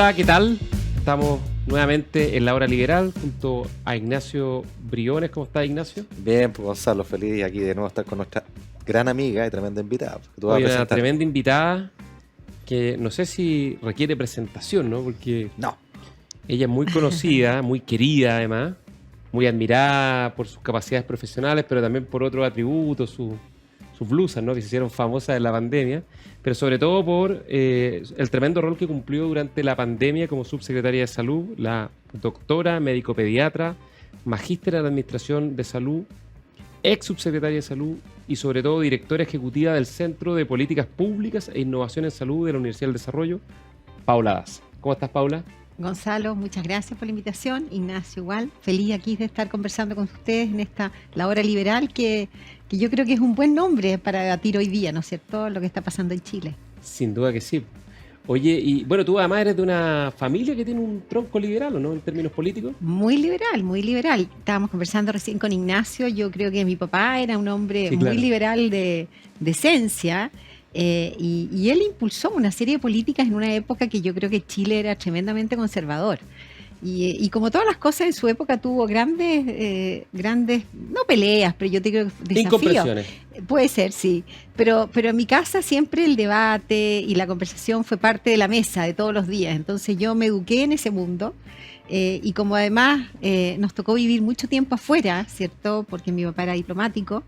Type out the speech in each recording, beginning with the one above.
Hola, ¿qué tal? Estamos nuevamente en la hora liberal junto a Ignacio Briones. ¿Cómo está, Ignacio? Bien, pues Gonzalo, feliz aquí de nuevo estar con nuestra gran amiga y tremenda invitada. Que tú vas a Hoy una presentar. tremenda invitada que no sé si requiere presentación, ¿no? Porque No. ella es muy conocida, muy querida además, muy admirada por sus capacidades profesionales, pero también por otros atributos, sus blusas, ¿no? Que se hicieron famosas en la pandemia, pero sobre todo por el tremendo rol que cumplió durante la pandemia como subsecretaria de Salud, la doctora, médico pediatra, magíster en Administración de Salud, ex subsecretaria de Salud y sobre todo directora ejecutiva del Centro de Políticas Públicas e Innovación en Salud de la Universidad del Desarrollo, Paula Daza. ¿Cómo estás, Paula? Gonzalo, muchas gracias por la invitación. Ignacio, igual, feliz aquí de estar conversando con ustedes en la hora liberal, que yo creo que es un buen nombre para debatir hoy día, ¿no es cierto?, lo que está pasando en Chile. Sin duda que sí. Oye, y bueno, tú además eres de una familia que tiene un tronco liberal, ¿o no?, en términos políticos. Muy liberal, muy liberal. Estábamos conversando recién con Ignacio. Yo creo que mi papá era un hombre Sí, muy claro. liberal de esencia. Y él impulsó una serie de políticas en una época que yo creo que Chile era tremendamente conservador. Y como todas las cosas en su época tuvo grandes, no peleas, pero yo te creo que desafíos. Incomprensiones. Puede ser, sí. Pero en mi casa siempre el debate y la conversación fue parte de la mesa de todos los días. Entonces yo me eduqué en ese mundo. Y como además nos tocó vivir mucho tiempo afuera, ¿cierto? Porque mi papá era diplomático.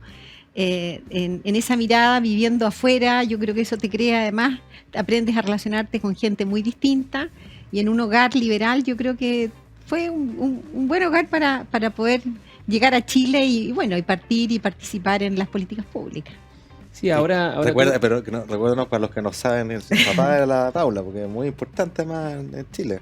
En esa mirada, viviendo afuera, yo creo que eso te crea, además, aprendes a relacionarte con gente muy distinta, y en un hogar liberal yo creo que fue un buen hogar para poder llegar a Chile y bueno, y partir y participar en las políticas públicas. Sí, ahora Recuerda, tú- pero que no, recuérdanos para los que no saben, su papá era la Paula, porque es muy importante más en Chile.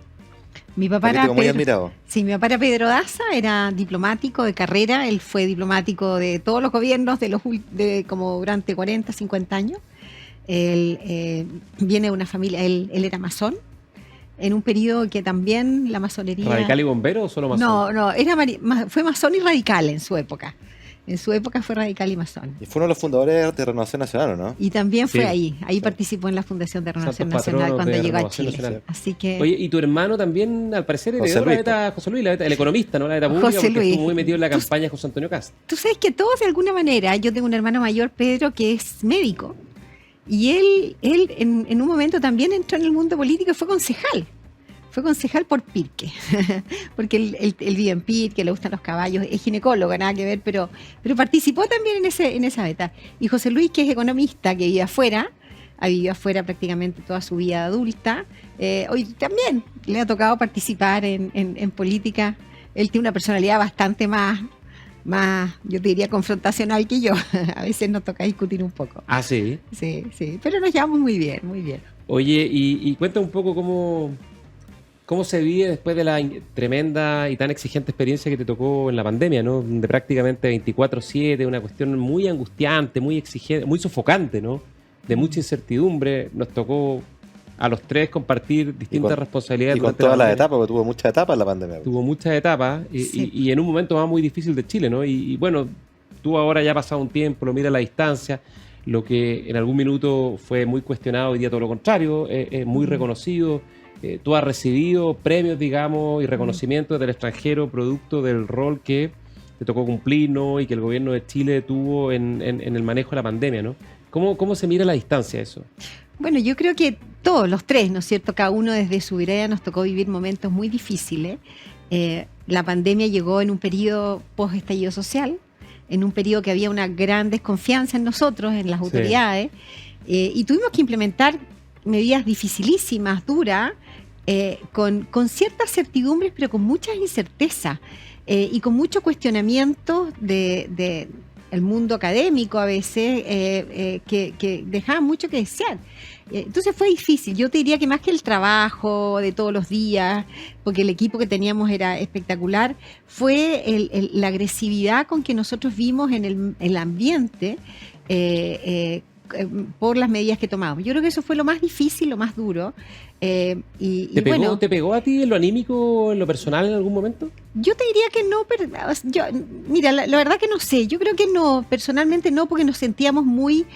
Mi papá era Político muy Pedro, admirado. sí, mi papá era Pedro Daza, era diplomático de carrera. Él fue diplomático de todos los gobiernos de como durante 40, 50 años. Él viene de una familia, él era masón, en un periodo que también la masonería... ¿Radical y bombero o solo masón? No, fue masón y radical en su época. En su época fue radical y masón. Y fue uno de los fundadores de Renovación Nacional, ¿o no? Y también fue Sí, ahí sí. participó en la Fundación de Renovación Santos Nacional patronos cuando de llegó a Renovación Chile. Nacional. Así que... Oye, y tu hermano también, al parecer, José heredó la Luis, beta, José Luis, el economista, ¿no? La beta pública, José porque Luis. estuvo muy metido en la Tú- campaña de José Antonio Cast. Tú sabes que todos de alguna manera, yo tengo un hermano mayor, Pedro, que es médico, y él en un momento también entró en el mundo político y fue concejal por Pirque, porque él vive en Pirque, le gustan los caballos, es ginecólogo, nada que ver, pero participó también en esa beta. Y José Luis, que es economista, que vive afuera, ha vivido afuera prácticamente toda su vida adulta, hoy también le ha tocado participar en política. Él tiene una personalidad bastante más, yo te diría, confrontacional que yo. A veces nos toca discutir un poco. Ah, sí. Sí, pero nos llevamos muy bien, muy bien. Oye, y cuenta un poco cómo se vive después de la tremenda y tan exigente experiencia que te tocó en la pandemia, ¿no? De prácticamente 24/7, una cuestión muy angustiante, muy exigente, muy sofocante, ¿no? De mucha incertidumbre. Nos tocó a los tres compartir distintas responsabilidades. Y con durante la todas las pandemia. etapas, porque tuvo muchas etapas la pandemia. Tuvo muchas etapas Sí. y en un momento más muy difícil de Chile, ¿no? Y bueno, tú ahora ya ha pasado un tiempo, lo miras a la distancia, lo que en algún minuto fue muy cuestionado, hoy día todo lo contrario, es muy reconocido. Tú has recibido premios, digamos, y reconocimientos del extranjero producto del rol que te tocó cumplir, ¿no? Y que el gobierno de Chile tuvo en el manejo de la pandemia, ¿no? ¿Cómo se mira a la distancia eso? Bueno, yo creo que todos los tres, ¿no es cierto? Cada uno desde su vereda nos tocó vivir momentos muy difíciles. La pandemia llegó en un periodo post-estallido social, en un periodo que había una gran desconfianza en nosotros, en las Sí. autoridades, y tuvimos que implementar medidas dificilísimas, duras, con ciertas certidumbres, pero con muchas incertezas y con mucho cuestionamiento de el mundo académico a veces, que dejaba mucho que desear. Entonces fue difícil. Yo te diría que más que el trabajo de todos los días, porque el equipo que teníamos era espectacular, fue la agresividad con que nosotros vimos en el ambiente por las medidas que tomamos. Yo creo que eso fue lo más difícil, lo más duro. ¿Te pegó a ti en lo anímico, en lo personal en algún momento? Yo te diría que no, pero mira, la verdad que no sé, yo creo que no, personalmente no, porque nos sentíamos muy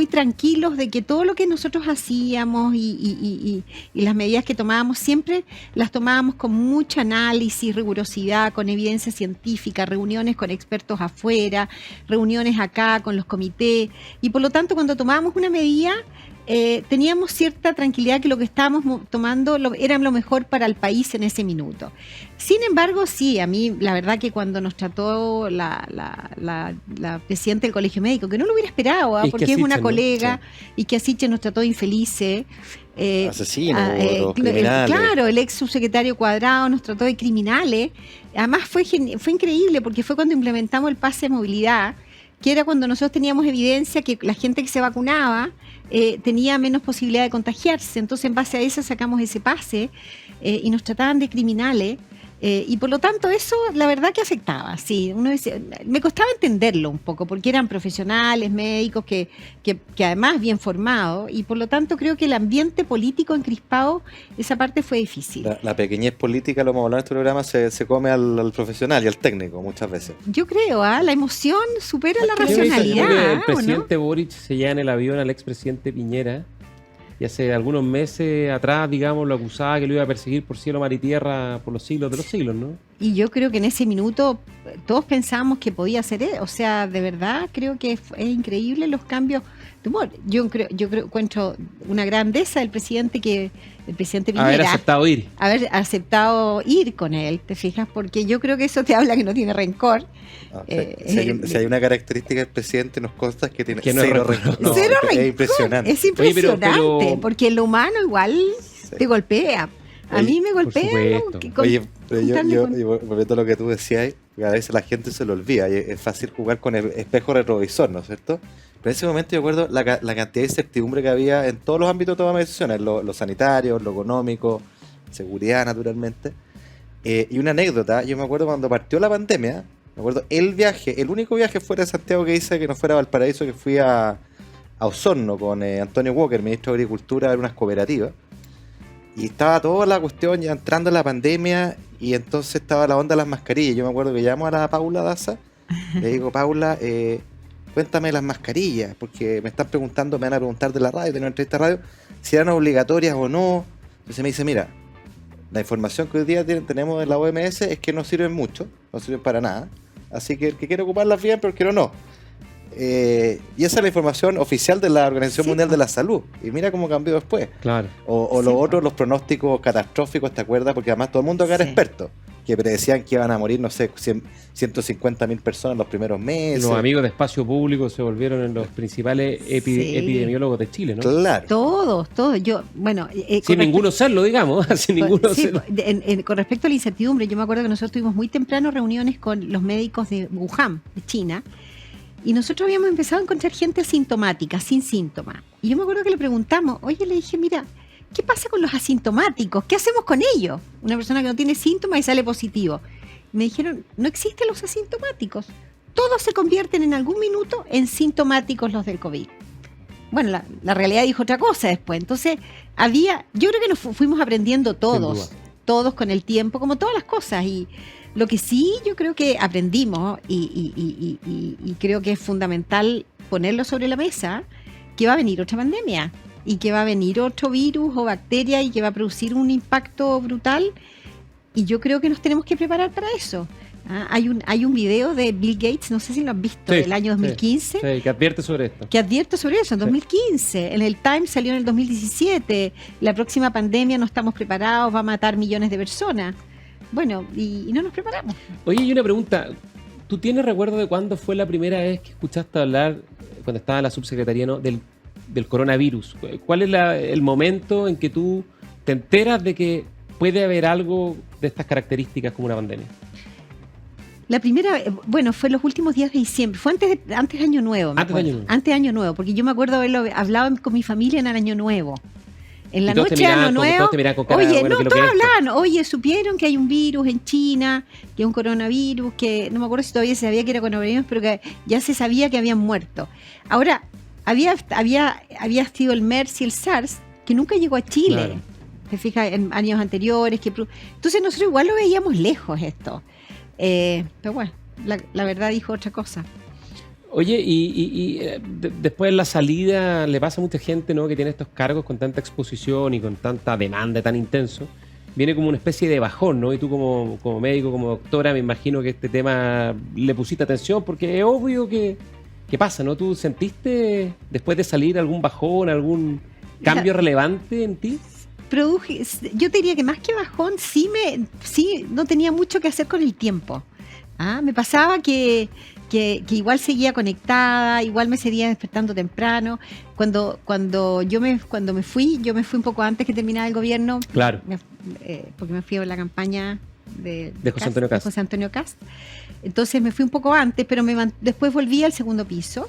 tranquilos de que todo lo que nosotros hacíamos y las medidas que tomábamos, siempre las tomábamos con mucho análisis, rigurosidad, con evidencia científica, reuniones con expertos afuera, reuniones acá con los comités, y por lo tanto cuando tomábamos una medida, teníamos cierta tranquilidad que lo que estábamos tomando era lo mejor para el país en ese minuto. Sin embargo, sí, a mí la verdad que cuando nos trató la presidenta del Colegio Médico, que no lo hubiera esperado, porque es una colega, ¿no? Y que Asiche nos trató infelices. Asesinos, criminales. Claro, el ex subsecretario Cuadrado nos trató de criminales. Además fue increíble porque fue cuando implementamos el pase de movilidad, que era cuando nosotros teníamos evidencia que la gente que se vacunaba tenía menos posibilidad de contagiarse. Entonces, en base a eso sacamos ese pase y nos trataban de criminales. Y por lo tanto eso la verdad que afectaba, sí. Uno decía, me costaba entenderlo un poco porque eran profesionales, médicos que además bien formados, y por lo tanto creo que el ambiente político encrispado, esa parte fue difícil. La pequeñez política, lo hemos hablado en este programa, se come al profesional y al técnico muchas veces. Yo creo, la emoción supera la racionalidad. Que el presidente Boric se lleva en el avión al expresidente Piñera. Y hace algunos meses atrás, digamos, lo acusaba que lo iba a perseguir por cielo, mar y tierra por los siglos de los siglos, ¿no? Y yo creo que en ese minuto todos pensábamos que podía ser él. O sea, de verdad creo que es increíble los cambios de humor. Yo encuentro una grandeza del presidente Piñera. Haber aceptado ir con él, ¿te fijas? Porque yo creo que eso te habla que no tiene rencor. Si hay una característica del presidente, nos consta que tiene cero rencor. Cero rencor. Es impresionante. Es impresionante, porque en lo humano igual te golpea. A mí me golpea. Pero yo volviendo a lo que tú decías, a veces la gente se lo olvida. Y es fácil jugar con el espejo retrovisor, ¿no es cierto? Pero en ese momento yo recuerdo la cantidad de incertidumbre que había en todos los ámbitos de toma de decisiones, lo sanitario, lo económico, seguridad naturalmente. Y una anécdota, yo me acuerdo cuando partió la pandemia, me acuerdo el único viaje fuera de Santiago que hice, que no fuera a Valparaíso, que fui a Osorno con Antonio Walker, ministro de Agricultura, de unas cooperativas. Y estaba toda la cuestión ya entrando en la pandemia, y entonces estaba la onda de las mascarillas. Yo me acuerdo que llamo a la Paula Daza, le digo, Paula, cuéntame las mascarillas, porque me van a preguntar de la radio, de una entrevista de radio, si eran obligatorias o no. Entonces me dice, mira, la información que hoy día tenemos en la OMS es que no sirven mucho, no sirven para nada, así que el que quiere ocuparlas bien, pero el que no. Y esa es la información oficial de la Organización Mundial de la Salud, y mira cómo cambió después. Claro. O los otros, los pronósticos catastróficos, ¿te acuerdas? Porque además todo el mundo acá era experto, que predecían que iban a morir, no sé, 150.000 personas en los primeros meses. Los amigos de espacio público se volvieron en los principales epidemiólogos de Chile, ¿no? Claro. Todos. Sin ninguno serlo, digamos. Con respecto a la incertidumbre, yo me acuerdo que nosotros tuvimos muy temprano reuniones con los médicos de Wuhan, de China, y nosotros habíamos empezado a encontrar gente asintomática, sin síntomas. Y yo me acuerdo que le preguntamos, le dije, mira, ¿qué pasa con los asintomáticos? ¿Qué hacemos con ellos? Una persona que no tiene síntomas y sale positivo. Me dijeron, no existen los asintomáticos. Todos se convierten en algún minuto en sintomáticos los del COVID. Bueno, la realidad dijo otra cosa después. Entonces, yo creo que nos fuimos aprendiendo todos con el tiempo, como todas las cosas. Y lo que sí yo creo que aprendimos, y creo que es fundamental ponerlo sobre la mesa, que va a venir otra pandemia, y que va a venir otro virus o bacteria y que va a producir un impacto brutal, y yo creo que nos tenemos que preparar para eso. Hay un video de Bill Gates, no sé si lo has visto, del año 2015. Sí, que advierte sobre esto. Que advierte sobre eso, en 2015. En el Times salió en el 2017. La próxima pandemia no estamos preparados, va a matar millones de personas. Bueno, y no nos preparamos. Oye, y una pregunta. ¿Tú tienes recuerdo de cuándo fue la primera vez que escuchaste hablar, cuando estaba la subsecretaría, ¿no?, del coronavirus? ¿Cuál es el momento en que tú te enteras de que puede haber algo de estas características como una pandemia? La primera, fue en los últimos días de diciembre, fue antes de Año Nuevo. Antes de Año Nuevo, porque yo me acuerdo haberlo hablado con mi familia en el Año Nuevo. En la noche de Año Nuevo, todos hablaban, supieron que hay un virus en China, que es un coronavirus, que no me acuerdo si todavía se sabía que era coronavirus, pero que ya se sabía que habían muerto. Ahora, había sido el MERS y el SARS, que nunca llegó a Chile. Claro. Te fijas, en años anteriores. Entonces nosotros igual lo veíamos lejos esto. Pero bueno, la verdad dijo otra cosa. Oye, después de la salida le pasa a mucha gente, ¿no?, que tiene estos cargos con tanta exposición y con tanta demanda tan intenso. Viene como una especie de bajón, ¿no? Y tú como médico, como doctora, me imagino que este tema le pusiste atención porque es obvio que pasa, ¿no? ¿Tú sentiste después de salir algún bajón, algún cambio relevante en ti? Yo te diría que más que bajón, sí no tenía mucho que hacer con el tiempo. Me pasaba que igual seguía conectada, igual me seguía despertando temprano. Cuando me fui un poco antes que terminara el gobierno. Claro. Porque me fui a la campaña de José Antonio Cast. Entonces me fui un poco antes, pero después volví al segundo piso.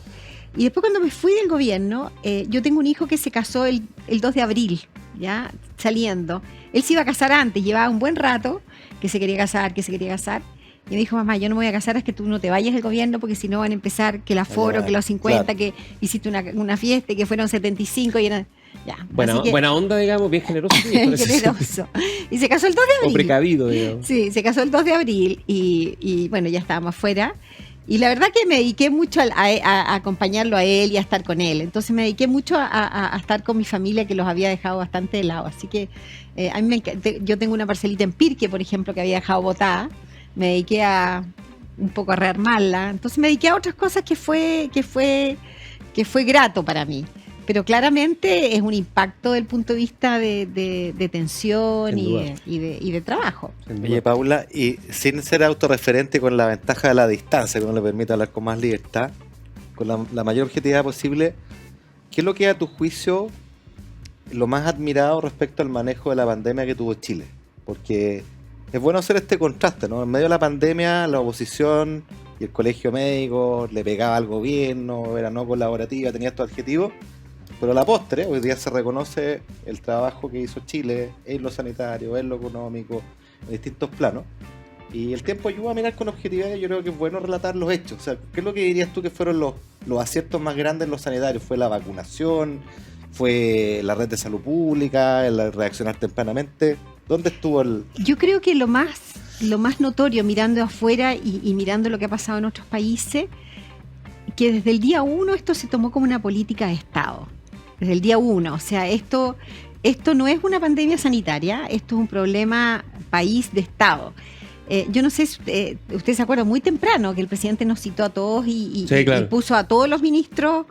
Y después cuando me fui del gobierno, yo tengo un hijo que se casó el 2 de abril, ya saliendo. Él se iba a casar antes, llevaba un buen rato que se quería casar. Y me dijo, mamá, yo no me voy a casar, es que tú no te vayas del gobierno, porque si no van a empezar que el aforo, que los 50, claro, que hiciste una fiesta y que fueron 75 y eran... Ya. Buena onda, digamos, bien generoso. Generoso. Y se casó el 2 de abril. O precavido, digamos. Sí, se casó el 2 de abril y bueno, ya estábamos afuera. Y la verdad que me dediqué mucho a acompañarlo a él y a estar con él. Entonces me dediqué mucho a estar con mi familia, que los había dejado bastante de lado. Así que a mí yo tengo una parcelita en Pirque, por ejemplo, que había dejado botada. Me dediqué un poco a rearmarla. Entonces me dediqué a otras cosas que fue grato para mí. Pero claramente es un impacto desde el punto de vista de tensión y de trabajo. Oye, Paula, y sin ser autorreferente, con la ventaja de la distancia, que nos le permite hablar con más libertad, con la mayor objetividad posible, ¿qué es lo que a tu juicio lo más admirado respecto al manejo de la pandemia que tuvo Chile? Porque es bueno hacer este contraste, ¿no? En medio de la pandemia, la oposición y el colegio médico le pegaba al gobierno, era no colaborativa, tenía estos adjetivos. Pero a la postre, hoy día se reconoce el trabajo que hizo Chile en lo sanitario, en lo económico, en distintos planos. Y el tiempo ayuda a mirar con objetividad, y yo creo que es bueno relatar los hechos. O sea, ¿qué es lo que dirías tú que fueron los aciertos más grandes en lo sanitario? ¿Fue la vacunación? ¿Fue la red de salud pública? ¿El reaccionar tempranamente? ¿Dónde estuvo el...? Yo creo que lo más notorio, mirando afuera y mirando lo que ha pasado en otros países, que desde el día 1 esto se tomó como una política de Estado. Desde el día 1, o sea, esto no es una pandemia sanitaria, esto es un problema país de Estado. Yo no sé, usted se acuerda muy temprano que el presidente nos citó a todos y puso a todos los ministros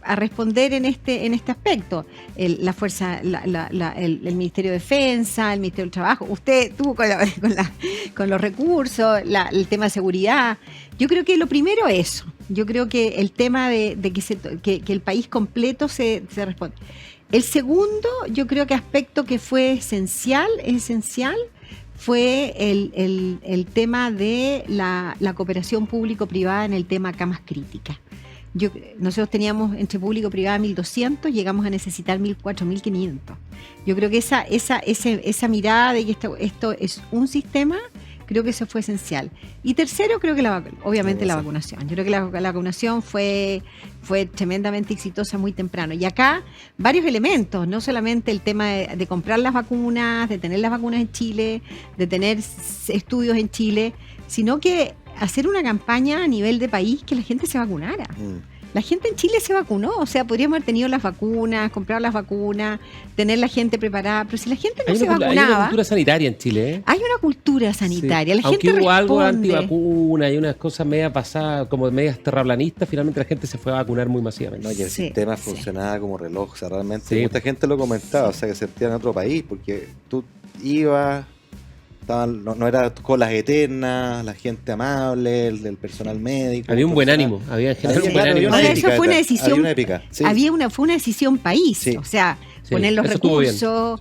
a responder en este aspecto. La fuerza, el Ministerio de Defensa, el Ministerio del Trabajo, usted tuvo con los recursos, el tema de seguridad. Yo creo que lo primero es eso. Yo creo que el tema de que el país completo se responde. El segundo, yo creo que aspecto que fue esencial, fue el tema de la cooperación público-privada en el tema camas críticas. Nosotros teníamos entre público y privada 1.200, llegamos a necesitar 4.500. Yo creo que esa mirada de que esto es un sistema, creo que eso fue esencial. Y tercero, creo que obviamente la vacunación. Yo creo que la vacunación fue tremendamente exitosa muy temprano. Y acá varios elementos, no solamente el tema de comprar las vacunas, de tener las vacunas en Chile, de tener estudios en Chile, sino que hacer una campaña a nivel de país que la gente se vacunara. La gente en Chile se vacunó, o sea, podríamos haber tenido las vacunas, comprar las vacunas, tener la gente preparada, pero si la gente no se vacunaba... Hay una cultura sanitaria en Chile, ¿eh? Hay una cultura sanitaria, sí. La Aunque gente hubo responde. algo antivacuna y unas cosas medias pasadas, como medias terraplanistas, finalmente la gente se fue a vacunar muy masivamente. No, y el sistema funcionaba como reloj, o sea, realmente mucha gente lo comentaba, o sea, que se sentía en otro país, porque tú ibas... No era colas eternas, la gente amable, el personal médico. Había un buen ánimo, había en general un buen ánimo. Ahora, eso fue una decisión. Fue una decisión país, sí. O sea, poner los recursos,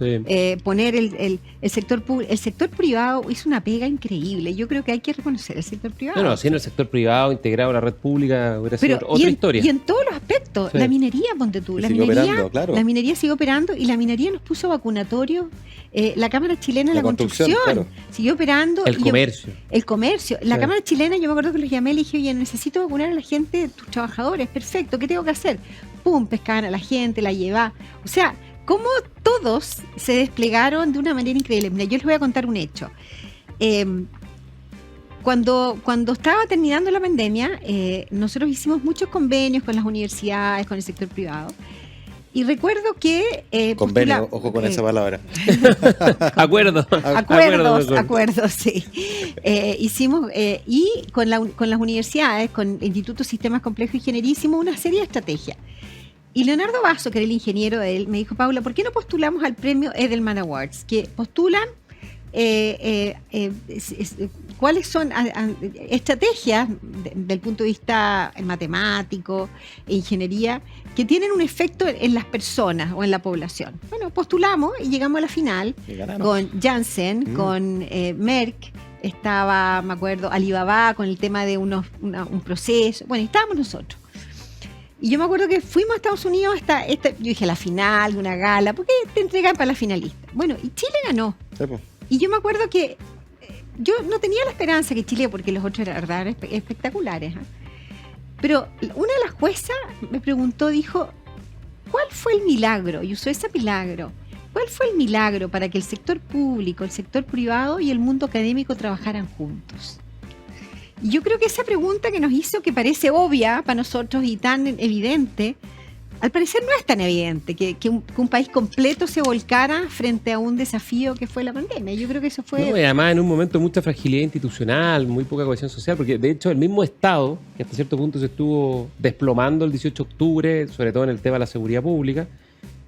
poner el sector público. El sector privado hizo una pega increíble. Yo creo que hay que reconocer el sector privado. No, si en el sector privado integrado a la red pública hubiera sido otra historia. Y en todos los aspectos. Sí. La minería, ponte tú. La minería sigue operando y la minería nos puso vacunatorio. La Cámara Chilena de la Construcción siguió operando. El comercio. La Cámara Chilena, yo me acuerdo que los llamé y le dije, oye, necesito vacunar a la gente, tus trabajadores, perfecto, ¿qué tengo que hacer? Pum, pescaban a la gente, la llevaban. O sea, cómo todos se desplegaron de una manera increíble. Mira, yo les voy a contar un hecho. Cuando estaba terminando la pandemia, nosotros hicimos muchos convenios con las universidades, con el sector privado. Y recuerdo que... convenio, ojo con esa palabra. Acuerdos, sí. Hicimos, y con las universidades, con el Instituto de Sistemas Complejos de Ingeniería, hicimos una serie de estrategias. Y Leonardo Basso, que era el ingeniero de él, me dijo, Paula, ¿por qué no postulamos al premio Edelman Awards? Que postulan cuáles son estrategias del punto de vista matemático e ingeniería que tienen un efecto en las personas o en la población. Bueno, postulamos y llegamos a la final con Janssen, con Merck, estaba, me acuerdo, Alibaba con el tema de un proceso. Bueno, estábamos nosotros. Y yo me acuerdo que fuimos a Estados Unidos yo dije, la final de una gala, ¿por qué te entregan para la finalista? Bueno, y Chile ganó. Sí, pues. Y yo me acuerdo que yo no tenía la esperanza que Chile, porque los otros eran espectaculares, ¿eh? Pero una de las juezas me preguntó, dijo, ¿cuál fue el milagro? Y usó ese milagro. ¿Cuál fue el milagro para que el sector público, el sector privado y el mundo académico trabajaran juntos? Y yo creo que esa pregunta que nos hizo, que parece obvia para nosotros y tan evidente, al parecer no es tan evidente que un país completo se volcara frente a un desafío que fue la pandemia. Yo creo que eso fue... No, y además en un momento de mucha fragilidad institucional, muy poca cohesión social, porque de hecho el mismo Estado, que hasta cierto punto se estuvo desplomando el 18 de octubre, sobre todo en el tema de la seguridad pública,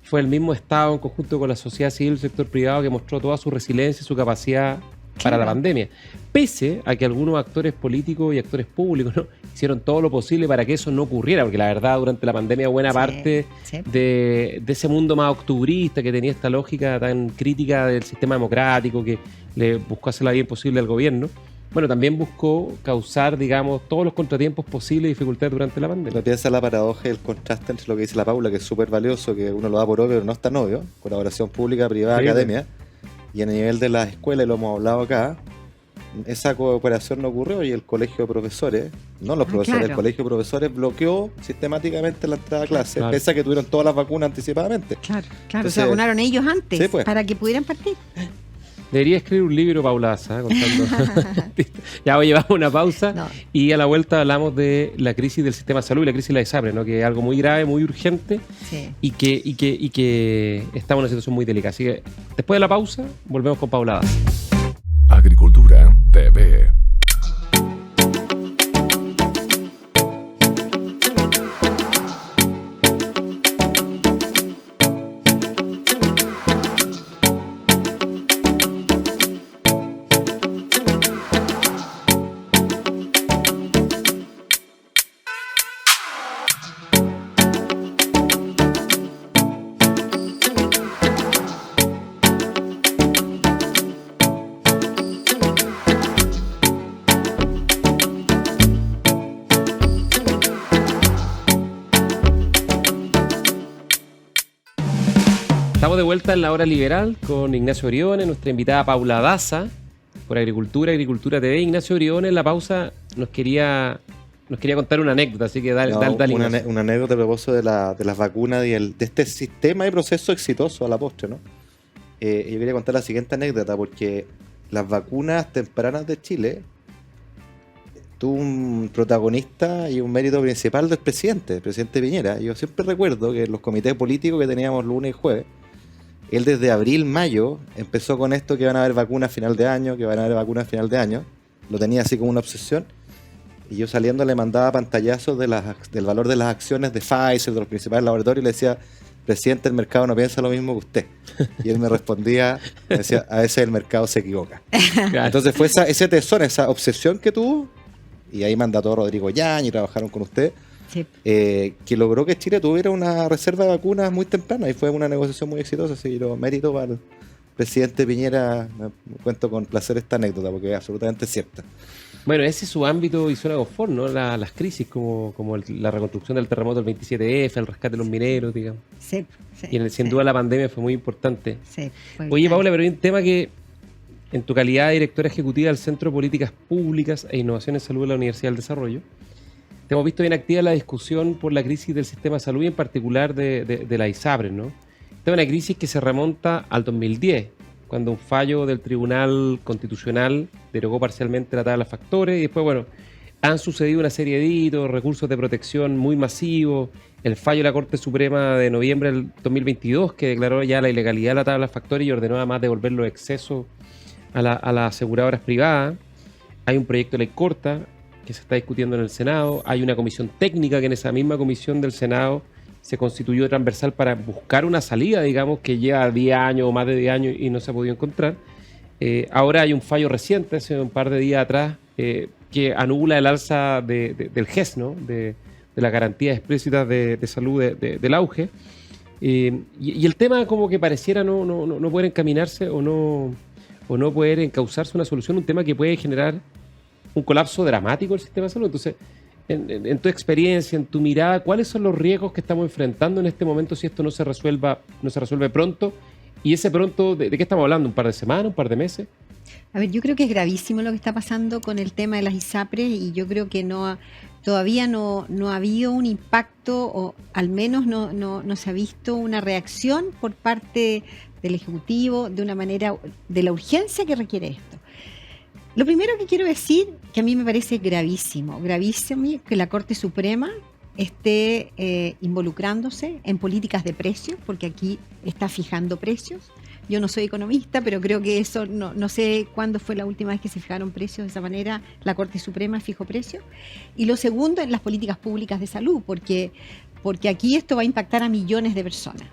fue el mismo Estado en conjunto con la sociedad civil y el sector privado que mostró toda su resiliencia y su capacidad para la pandemia, pese a que algunos actores políticos y actores públicos, ¿no?, hicieron todo lo posible para que eso no ocurriera, porque la verdad durante la pandemia buena parte de ese mundo más octubrista que tenía esta lógica tan crítica del sistema democrático que le buscó hacer la vida imposible al gobierno, bueno, también buscó causar, digamos, todos los contratiempos posibles y dificultades durante la pandemia. Pero piensa la paradoja y el contraste entre lo que dice la Paula, que es súper valioso, que uno lo da por obvio, pero no es tan obvio, colaboración pública, privada, academia. Y a nivel de las escuelas, y lo hemos hablado acá, esa cooperación no ocurrió y el colegio de profesores, no los profesores, el colegio de profesores bloqueó sistemáticamente la entrada a clases, pese a que tuvieron todas las vacunas anticipadamente. Claro, entonces, se vacunaron ellos antes para que pudieran partir. Debería escribir un libro, Paula Daza, contando. Ya, oye, vamos a una pausa y a la vuelta hablamos de la crisis del sistema de salud y la crisis de la ISAPRE, ¿no?, que es algo muy grave, muy urgente y que estamos en una situación muy delicada. Así que después de la pausa, volvemos con Paula Daza. Agricultura TV. Estamos de vuelta en la hora liberal con Ignacio Briones, nuestra invitada Paula Daza por Agricultura TV. Ignacio Briones en la pausa nos quería contar una anécdota, así que dale. Una anécdota a propósito de las vacunas y de este sistema y proceso exitoso a la postre, ¿no? Yo quería contar la siguiente anécdota, porque las vacunas tempranas de Chile tuvo un protagonista y un mérito principal del presidente, el presidente Piñera. Yo siempre recuerdo que en los comités políticos que teníamos lunes y jueves, él desde abril, mayo, empezó con esto que van a haber vacunas a final de año, lo tenía así como una obsesión, y yo saliendo le mandaba pantallazos del valor de las acciones de Pfizer, de los principales laboratorios, y le decía, presidente, el mercado no piensa lo mismo que usted. Y él me respondía, me decía, a veces el mercado se equivoca. Entonces fue ese tesón, esa obsesión que tuvo, y ahí mandató a Rodrigo Yañez y trabajaron con usted, que logró que Chile tuviera una reserva de vacunas muy temprana, y fue una negociación muy exitosa. Así que mérito para el presidente Piñera. Me cuento con placer esta anécdota porque es absolutamente cierta. Bueno, ese es su ámbito y zona de confort, ¿no? Las crisis como la reconstrucción del terremoto del 27F, el rescate de los mineros, digamos. Y sin duda la pandemia fue muy importante. Oye, Paula, pero hay un tema que en tu calidad de directora ejecutiva del Centro de Políticas Públicas e Innovación en Salud de la Universidad del Desarrollo, te hemos visto bien activa en la discusión por la crisis del sistema de salud y en particular de la ISAPRE, ¿no? Esta es una crisis que se remonta al 2010, cuando un fallo del Tribunal Constitucional derogó parcialmente la tabla de factores y después, bueno, han sucedido una serie de hitos, recursos de protección muy masivos, el fallo de la Corte Suprema de noviembre del 2022 que declaró ya la ilegalidad de la tabla de factores y ordenó además devolver los excesos a las aseguradoras privadas. Hay un proyecto de ley corta que se está discutiendo en el Senado, hay una comisión técnica que en esa misma comisión del Senado se constituyó transversal para buscar una salida, digamos, que lleva 10 años o más de 10 años y no se ha podido encontrar. Ahora hay un fallo reciente, hace un par de días atrás, que anula el alza del GES, ¿no? de las garantías explícitas de salud del auge. Y el tema como que pareciera no poder encaminarse o no poder encauzarse una solución, un tema que puede generar un colapso dramático del sistema de salud. Entonces, en tu experiencia, en tu mirada, ¿cuáles son los riesgos que estamos enfrentando en este momento si esto no se resuelve pronto? Y ese pronto, ¿de qué estamos hablando? ¿Un par de semanas, un par de meses? A ver, yo creo que es gravísimo lo que está pasando con el tema de las ISAPRES y yo creo que todavía no ha habido un impacto o al menos no se ha visto una reacción por parte del Ejecutivo de una manera, de la urgencia que requiere esto. Lo primero que quiero decir, que a mí me parece gravísimo que la Corte Suprema esté involucrándose en políticas de precios, porque aquí está fijando precios. Yo no soy economista, pero creo que eso, no sé cuándo fue la última vez que se fijaron precios de esa manera, la Corte Suprema fijó precios. Y lo segundo, en las políticas públicas de salud, porque aquí esto va a impactar a millones de personas.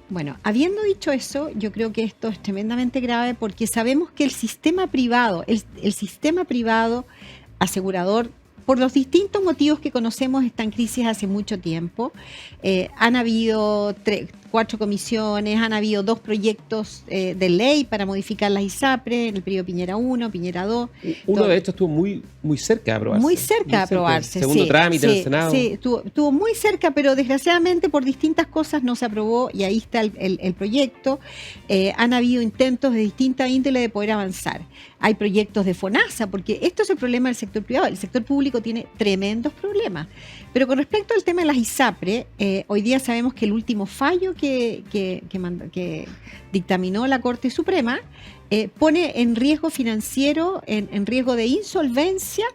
Bueno, habiendo dicho eso, yo creo que esto es tremendamente grave porque sabemos que el sistema privado, el sistema privado asegurador, por los distintos motivos que conocemos, está en crisis hace mucho tiempo. Han habido 4 comisiones, han habido 2 proyectos de ley para modificar las ISAPRES, en el periodo Piñera 1, Piñera 2. Uno de estos estuvo muy cerca de aprobarse. Muy cerca de aprobarse. Segundo trámite en el Senado. Sí, estuvo muy cerca, pero desgraciadamente por distintas cosas no se aprobó y ahí está el proyecto. Han habido intentos de distinta índole de poder avanzar. Hay proyectos de FONASA, porque esto es el problema del sector privado. El sector público tiene tremendos problemas. Pero con respecto al tema de las ISAPRES, hoy día sabemos que el último fallo que dictaminó la Corte Suprema pone en riesgo financiero, en riesgo de insolvencia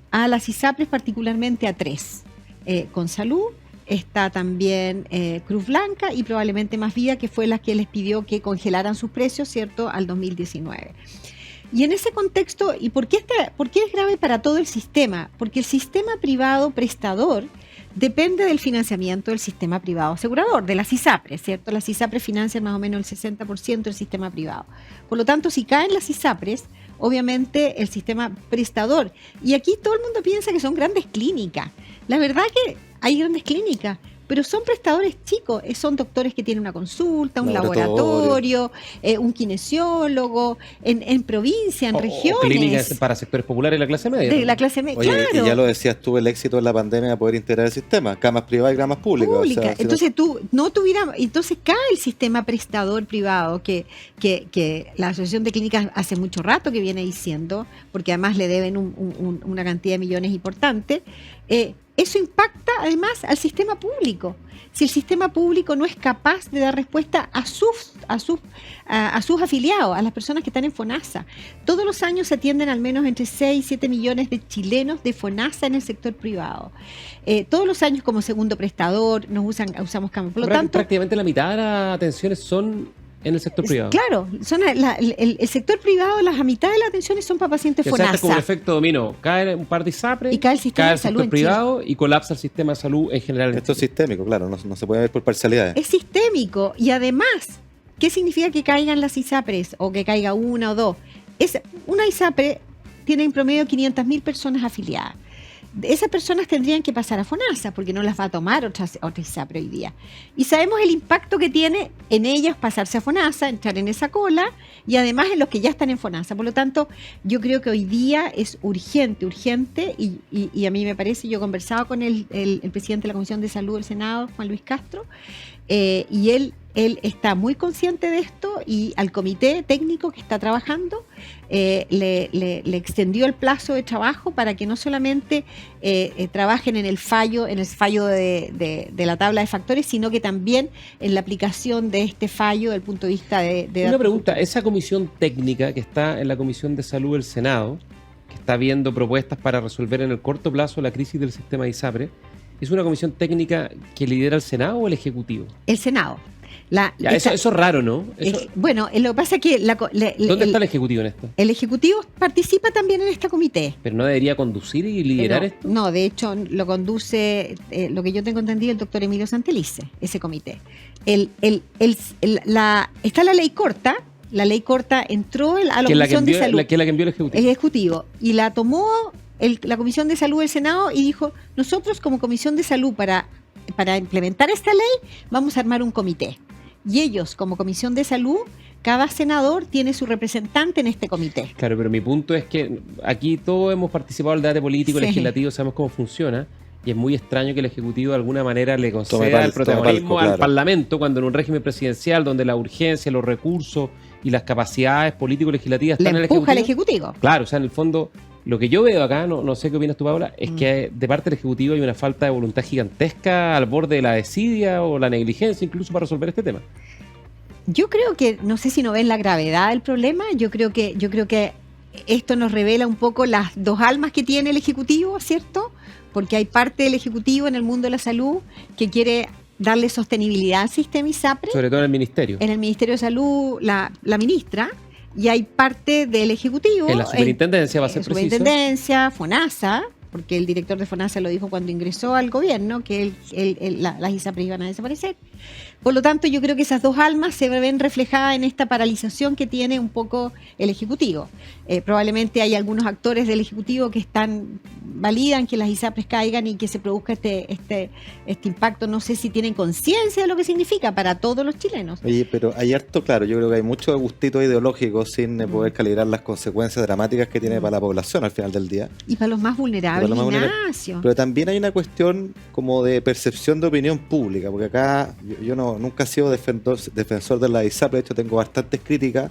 a las ISAPRES, particularmente a 3. Con Salud, está también Cruz Blanca y probablemente Más Vida, que fue la que les pidió que congelaran sus precios, ¿cierto?, al 2019. Y en ese contexto, ¿y por qué es grave para todo el sistema? Porque el sistema privado prestador depende del financiamiento del sistema privado asegurador, de las ISAPRES, ¿cierto? Las ISAPRES financian más o menos el 60% del sistema privado. Por lo tanto, si caen las ISAPRES, obviamente el sistema prestador, y aquí todo el mundo piensa que son grandes clínicas. La verdad que hay grandes clínicas, pero son prestadores chicos, son doctores que tienen una consulta, un laboratorio, un kinesiólogo, en provincia, en regiones. O clínicas para sectores populares de la clase media. De la clase media, Oye, claro. Y ya lo decías tú, el éxito de la pandemia de poder integrar el sistema, camas privadas y camas públicas. O sea, entonces entonces cae el sistema prestador privado que la Asociación de Clínicas hace mucho rato que viene diciendo, porque además le deben una cantidad de millones importante. Eso impacta además al sistema público. Si el sistema público no es capaz de dar respuesta a sus afiliados, a las personas que están en FONASA. Todos los años se atienden al menos entre 6 y 7 millones de chilenos de FONASA en el sector privado. Todos los años como segundo prestador usamos camas. Por lo tanto, prácticamente la mitad de las atenciones son en el sector privado. Claro, el sector privado, la mitad de las atenciones son para pacientes FONASA. Es como un efecto dominó. Cae un par de ISAPRES, y cae el sistema de salud sector privado y colapsa el sistema de salud en general. Esto es sistémico, claro, no se puede ver por parcialidades. Es sistémico y además, ¿qué significa que caigan las ISAPRES o que caiga una o dos? Una ISAPRE tiene en promedio 500.000 personas afiliadas. Esas personas tendrían que pasar a FONASA porque no las va a tomar otra ISAPRE hoy día. Y sabemos el impacto que tiene en ellas pasarse a FONASA, entrar en esa cola y además en los que ya están en FONASA. Por lo tanto, yo creo que hoy día es urgente y a mí me parece, yo conversaba con el presidente de la Comisión de Salud del Senado, Juan Luis Castro, y él él está muy consciente de esto y al comité técnico que está trabajando le extendió el plazo de trabajo para que no solamente trabajen en el fallo de la tabla de factores, sino que también en la aplicación de este fallo desde el punto de vista de Una pregunta, esa comisión técnica que está en la Comisión de Salud del Senado, que está viendo propuestas para resolver en el corto plazo la crisis del sistema de ISAPRE, ¿es una comisión técnica que lidera el Senado o el Ejecutivo? El Senado. Eso es raro, ¿no? Bueno, lo que pasa es que... ¿Dónde está el Ejecutivo en esto? El Ejecutivo participa también en este comité. ¿Pero no debería conducir y liderar esto? No, de hecho lo conduce, lo que yo tengo entendido, el doctor Emilio Santelice, ese comité. Está la ley corta. La ley corta entró a la Comisión de Salud. Que es la que envió el Ejecutivo. El Ejecutivo. Y la tomó la Comisión de Salud del Senado y dijo, nosotros como Comisión de Salud para implementar esta ley vamos a armar un comité. Y ellos, como Comisión de Salud, cada senador tiene su representante en este comité. Claro, pero mi punto es que aquí todos hemos participado en el debate político, legislativo, sabemos cómo funciona, y es muy extraño que el Ejecutivo de alguna manera le conceda el protagonismo al Parlamento, cuando en un régimen presidencial donde la urgencia, los recursos y las capacidades político-legislativas están en el Ejecutivo. Le empuja al Ejecutivo. Claro, o sea, en el fondo, lo que yo veo acá, no sé qué opinas tú, Paula, es que de parte del Ejecutivo hay una falta de voluntad gigantesca al borde de la desidia o la negligencia incluso para resolver este tema. Yo creo que, no sé si no ven la gravedad del problema, yo creo que esto nos revela un poco las dos almas que tiene el Ejecutivo, ¿cierto? Porque hay parte del Ejecutivo en el mundo de la salud que quiere darle sostenibilidad al sistema ISAPRE. Sobre todo en el Ministerio. En el Ministerio de Salud, la ministra, y hay parte del Ejecutivo. En la superintendencia va a ser preciso. Superintendencia, FONASA, porque el director de FONASA lo dijo cuando ingresó al gobierno, que las ISAPRE iban a desaparecer. Por lo tanto, yo creo que esas dos almas se ven reflejadas en esta paralización que tiene un poco el Ejecutivo. Probablemente hay algunos actores del Ejecutivo que validan que las ISAPRES caigan y que se produzca este impacto. No sé si tienen conciencia de lo que significa para todos los chilenos. Oye, pero hay harto, claro, yo creo que hay mucho gustito ideológico sin poder calibrar las consecuencias dramáticas que tiene para la población al final del día. Y para los más vulnerables, Ignacio. Pero también hay una cuestión como de percepción de opinión pública, porque acá yo nunca he sido defensor de la ISAPRE, de hecho tengo bastantes críticas,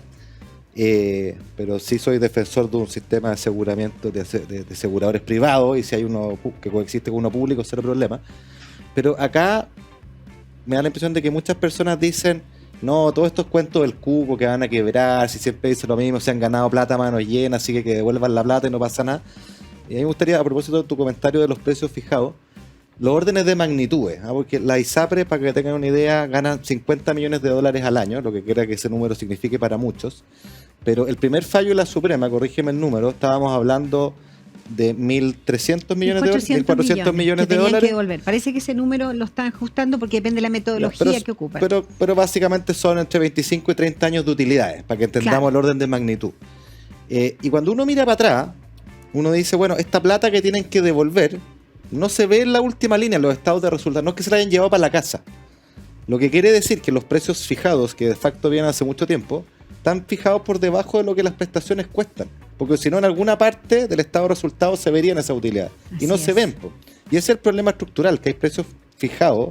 pero sí soy defensor de un sistema de aseguramiento de aseguradores privados, y si hay uno que coexiste con uno público, cero problema. Pero acá me da la impresión de que muchas personas dicen, no, todos estos cuentos del cuco que van a quebrar, si siempre dicen lo mismo, se han ganado plata a mano llena, así que devuelvan la plata y no pasa nada. Y a mí me gustaría, a propósito de tu comentario de los precios fijados, los órdenes de magnitudes, porque la ISAPRE, para que tengan una idea, gana $50 millones al año, lo que quiera que ese número signifique para muchos. Pero el primer fallo de la Suprema, corrígeme el número, estábamos hablando de 1.300 millones de dólares, 1.400 millones de dólares. Que devolver. Parece que ese número lo están ajustando porque depende de la metodología que ocupan. Pero básicamente son entre 25 y 30 años de utilidades, para que entendamos el orden de magnitud. Y cuando uno mira para atrás, uno dice, bueno, esta plata que tienen que devolver no se ve en la última línea, en los estados de resultados, no es que se la hayan llevado para la casa. Lo que quiere decir que los precios fijados, que de facto vienen hace mucho tiempo, están fijados por debajo de lo que las prestaciones cuestan. Porque si no, en alguna parte del estado de resultados se verían esas utilidades. Y no se ven. Y ese es el problema estructural, que hay precios fijados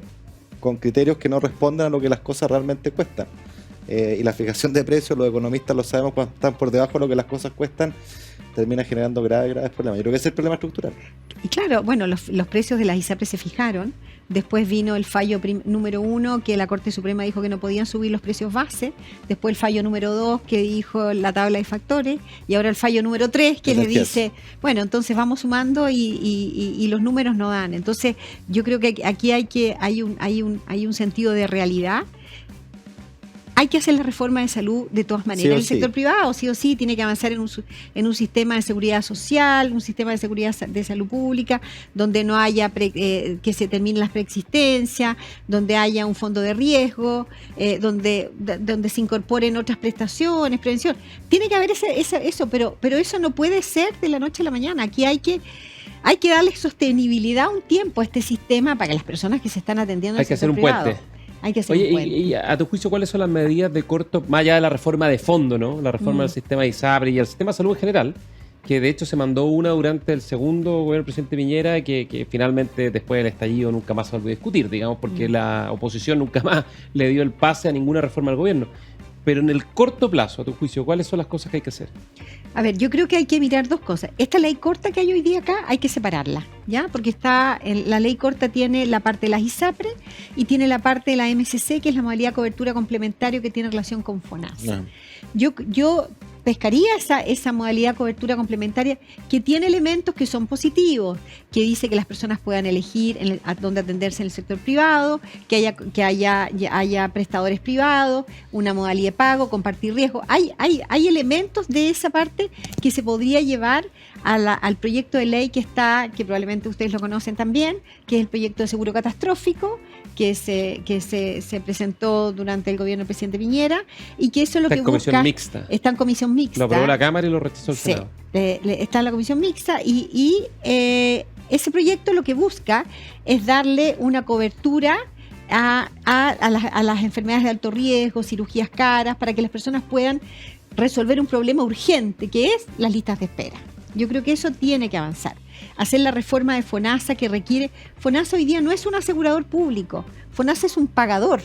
con criterios que no responden a lo que las cosas realmente cuestan. Y la fijación de precios, los economistas lo sabemos, cuando están por debajo de lo que las cosas cuestan, termina generando graves problemas. Yo creo que ese es el problema estructural. Y claro, bueno, los precios de las ISAPRE se fijaron. Después vino el fallo número 1, que la Corte Suprema dijo que no podían subir los precios base. Después el fallo número 2, que dijo la tabla de factores. Y ahora el fallo número 3, que le dice, bueno, entonces vamos sumando y los números no dan. Entonces yo creo que aquí hay un sentido de realidad. Hay que hacer la reforma de salud de todas maneras. El sector privado, sí o sí, tiene que avanzar en un sistema de seguridad social, un sistema de seguridad de salud pública, donde no haya que se terminen las preexistencias, donde haya un fondo de riesgo, donde se incorporen otras prestaciones, prevención. Tiene que haber eso, pero eso no puede ser de la noche a la mañana. Aquí hay que darle sostenibilidad un tiempo a este sistema para que las personas que se están atendiendo hay que hacer un puente. Hay que hacer un puente. Y a tu juicio, ¿cuáles son las medidas de corto, más allá de la reforma de fondo, ¿no? La reforma del sistema de ISAPRE y el sistema de salud en general? que de hecho se mandó una durante el segundo gobierno del presidente Piñera, que finalmente después del estallido nunca más se volvió a discutir, digamos, porque la oposición nunca más le dio el pase a ninguna reforma al gobierno. Pero en el corto plazo, a tu juicio, ¿cuáles son las cosas que hay que hacer? A ver, yo creo que hay que mirar dos cosas. Esta ley corta que hay hoy día acá, hay que separarla, ¿ya? Porque la ley corta tiene la parte de las ISAPRE y tiene la parte de la MSC, que es la modalidad de cobertura complementario que tiene relación con FONASA. Yo pescaría esa modalidad de cobertura complementaria que tiene elementos que son positivos, que dice que las personas puedan elegir a dónde atenderse en el sector privado, que haya prestadores privados, una modalidad de pago, compartir riesgo. Hay elementos de esa parte que se podría llevar al proyecto de ley que probablemente ustedes lo conocen también, que es el proyecto de seguro catastrófico, que se presentó durante el gobierno del presidente Piñera, y que eso es lo que busca. Está en comisión mixta. Lo aprobó la Cámara y lo rechazó el Senado. Está en la comisión mixta y ese proyecto lo que busca es darle una cobertura a las enfermedades de alto riesgo, cirugías caras, para que las personas puedan resolver un problema urgente, que es las listas de espera. Yo creo que eso tiene que avanzar. Hacer la reforma de FONASA que requiere. FONASA hoy día no es un asegurador público. FONASA es un pagador.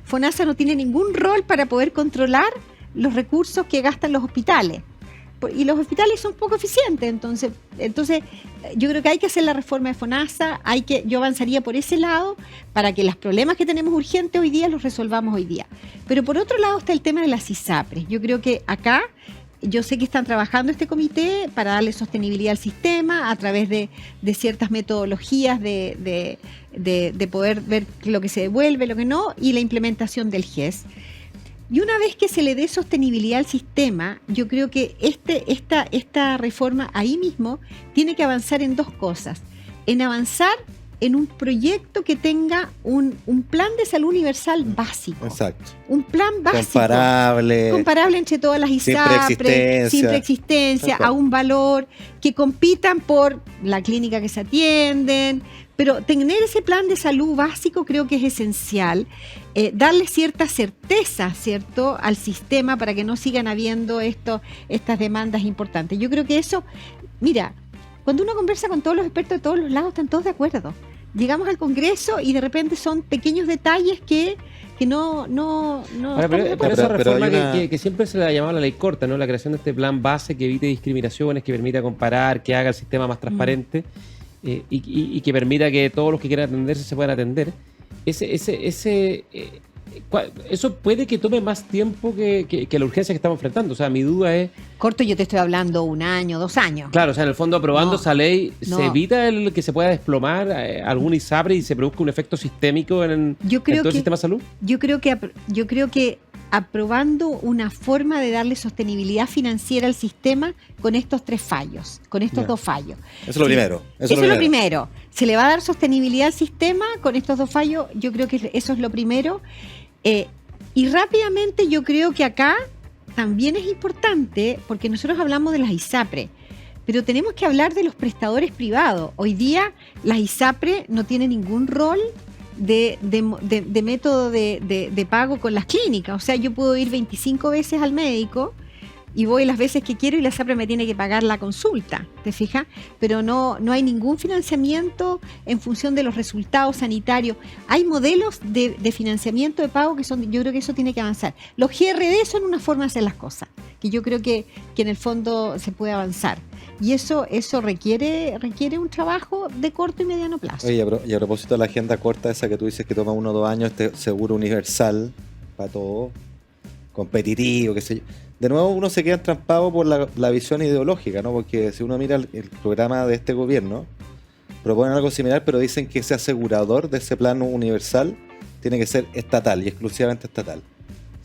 FONASA no tiene ningún rol para poder controlar los recursos que gastan los hospitales. Y los hospitales son poco eficientes. Entonces yo creo que hay que hacer la reforma de FONASA. Yo avanzaría por ese lado para que los problemas que tenemos urgentes hoy día los resolvamos hoy día. Pero por otro lado está el tema de las ISAPRES. Yo creo que acá, yo sé que están trabajando este comité para darle sostenibilidad al sistema a través de ciertas metodologías de poder ver lo que se devuelve, lo que no, y la implementación del GES. Y una vez que se le dé sostenibilidad al sistema, yo creo que esta reforma ahí mismo tiene que avanzar en dos cosas. En avanzar en un proyecto que tenga un plan de salud universal básico. Exacto. Un plan básico. Comparable entre todas las ISAPRE, sin preexistencia, a un valor, que compitan por la clínica que se atienden. Pero tener ese plan de salud básico creo que es esencial. Darle cierta certeza, ¿cierto?, al sistema para que no sigan habiendo estas demandas importantes. Yo creo que eso, mira, cuando uno conversa con todos los expertos de todos los lados, están todos de acuerdo. Llegamos al Congreso y de repente son pequeños detalles que no. Pero esa reforma que siempre se le ha llamado la ley corta, ¿no? La creación de este plan base que evite discriminaciones, que permita comparar, que haga el sistema más transparente y que permita que todos los que quieran atenderse se puedan atender. Eso puede que tome más tiempo que la urgencia que estamos enfrentando. O sea, mi duda es... Corto, yo te estoy hablando 1 año, 2 años. Claro, o sea, en el fondo aprobando esa ley, ¿se evita que se pueda desplomar algún ISAPRE y se produzca un efecto sistémico en todo el sistema de salud? Yo creo que aprobando una forma de darle sostenibilidad financiera al sistema con estos 3 fallos, con estos 2 fallos. Eso es lo primero. Eso es lo primero. Se le va a dar sostenibilidad al sistema con estos 2 fallos. Yo creo que eso es lo primero. Y rápidamente yo creo que acá también es importante, porque nosotros hablamos de las ISAPRE, pero tenemos que hablar de los prestadores privados. Hoy día las ISAPRE no tienen ningún rol de método de pago con las clínicas. O sea, yo puedo ir 25 veces al médico y voy las veces que quiero y la ISAPRE me tiene que pagar la consulta, ¿te fijas? Pero no hay ningún financiamiento en función de los resultados sanitarios. Hay modelos de financiamiento de pago yo creo que eso tiene que avanzar. Los GRD son una forma de hacer las cosas, que yo creo que en el fondo se puede avanzar. Y eso requiere un trabajo de corto y mediano plazo. Oye, y a propósito de la agenda corta esa que tú dices que toma 1 o 2 años, este seguro universal para todo, competitivo, qué sé yo. De nuevo uno se queda entrampado por la visión ideológica, ¿no? Porque si uno mira el programa de este gobierno, proponen algo similar, pero dicen que ese asegurador de ese plano universal tiene que ser estatal y exclusivamente estatal.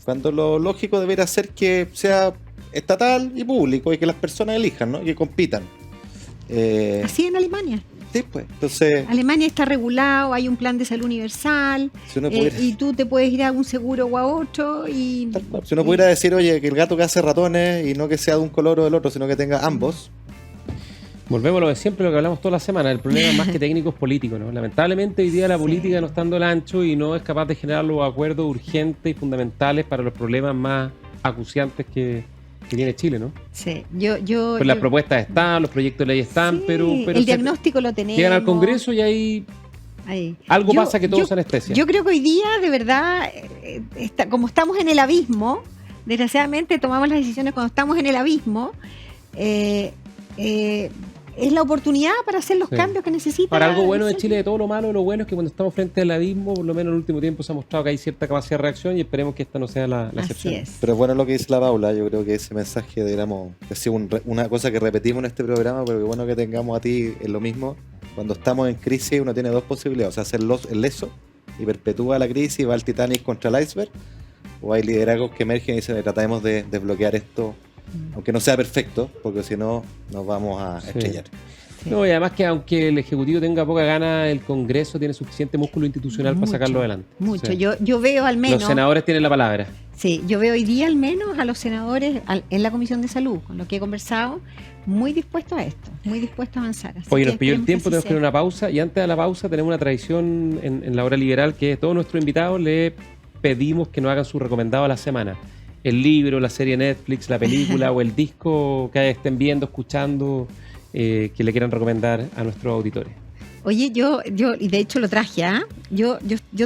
Cuando lo lógico debería ser que sea estatal y público y que las personas elijan, ¿no? Y que compitan. Así en Alemania. Sí, pues. Entonces, Alemania está regulado, hay un plan de salud universal, y tú te puedes ir a un seguro o a otro. Si uno pudiera decir, oye, que el gato que hace ratones y no que sea de un color o del otro, sino que tenga ambos. Volvemos a lo de siempre, lo que hablamos toda la semana. El problema más que técnico es político, ¿no? Lamentablemente hoy día la política no está dando el ancho y no es capaz de generar los acuerdos urgentes y fundamentales para los problemas más acuciantes que que tiene Chile, ¿no? Sí, Pues las propuestas están, los proyectos de ley están, sí, pero el diagnóstico lo tenemos. llegan al Congreso y ahí algo pasa que todo se anestesia. Yo creo que hoy día, de verdad, como estamos en el abismo, desgraciadamente tomamos las decisiones cuando estamos en el abismo, es la oportunidad para hacer los cambios que necesita. Para algo bueno de Chile, de todo lo malo, lo bueno es que cuando estamos frente al abismo, por lo menos en el último tiempo se ha mostrado que hay cierta capacidad de reacción y esperemos que esta no sea la excepción. Así es. Pero bueno, lo que dice la Paula, yo creo que ese mensaje, digamos, que ha sido una cosa que repetimos en este programa, pero que bueno que tengamos a ti en lo mismo. Cuando estamos en crisis uno tiene dos posibilidades, o sea, hacer el leso y perpetúa la crisis, va el Titanic contra el iceberg, o hay liderazgos que emergen y dicen, tratemos de desbloquear esto, aunque no sea perfecto, porque si no nos vamos a estrellar. Sí. No, y además que aunque el Ejecutivo tenga poca gana, el Congreso tiene suficiente músculo institucional para sacarlo adelante. Mucho. Sí. Yo veo al menos... Los senadores tienen la palabra. Sí, yo veo hoy día al menos a los senadores en la Comisión de Salud, con lo que he conversado, muy dispuestos a esto, muy dispuestos a avanzar. Así Oye, que nos pilló el esperemos tiempo, que tenemos que ir a una pausa y antes de la pausa tenemos una tradición en la hora liberal que es todos nuestros invitados le pedimos que nos hagan su recomendado a la semana. El libro, la serie Netflix, la película o el disco que estén viendo, escuchando, que le quieran recomendar a nuestros auditores. Oye, yo y de hecho lo traje, yo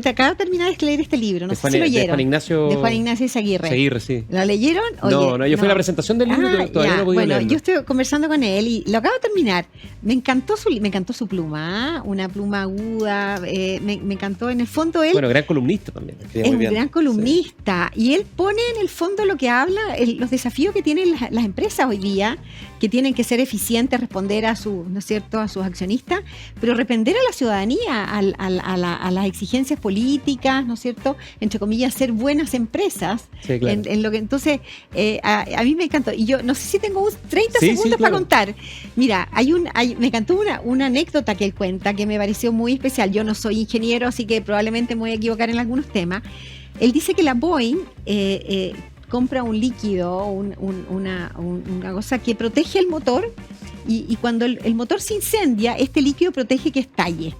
te acabo de terminar de leer este libro, no sé si lo leyeron. De Juan Ignacio Izaguirre. Seguirre, sí. ¿Lo leyeron? Oye, no, yo fui a la presentación del libro y todavía no he podido leerlo. Yo estoy conversando con él y lo acabo de terminar. Me encantó su pluma, una pluma aguda, me encantó en el fondo él. Bueno, gran columnista también. Es un gran columnista y él pone en el fondo lo que habla, los desafíos que tienen las empresas hoy día, que tienen que ser eficientes, responder a ¿no es cierto?, a sus accionistas, pero responder a la ciudadanía, a las exigencias políticas, ¿no es cierto?, entre comillas, ser buenas empresas. Sí, claro. En lo que entonces a mí me encantó y yo no sé si tengo 30 segundos para contar. Mira, me encantó una anécdota que él cuenta que me pareció muy especial. Yo no soy ingeniero, así que probablemente me voy a equivocar en algunos temas. Él dice que la Boeing compra un líquido, una cosa que protege el motor y cuando el motor se incendia, este líquido protege que estalle.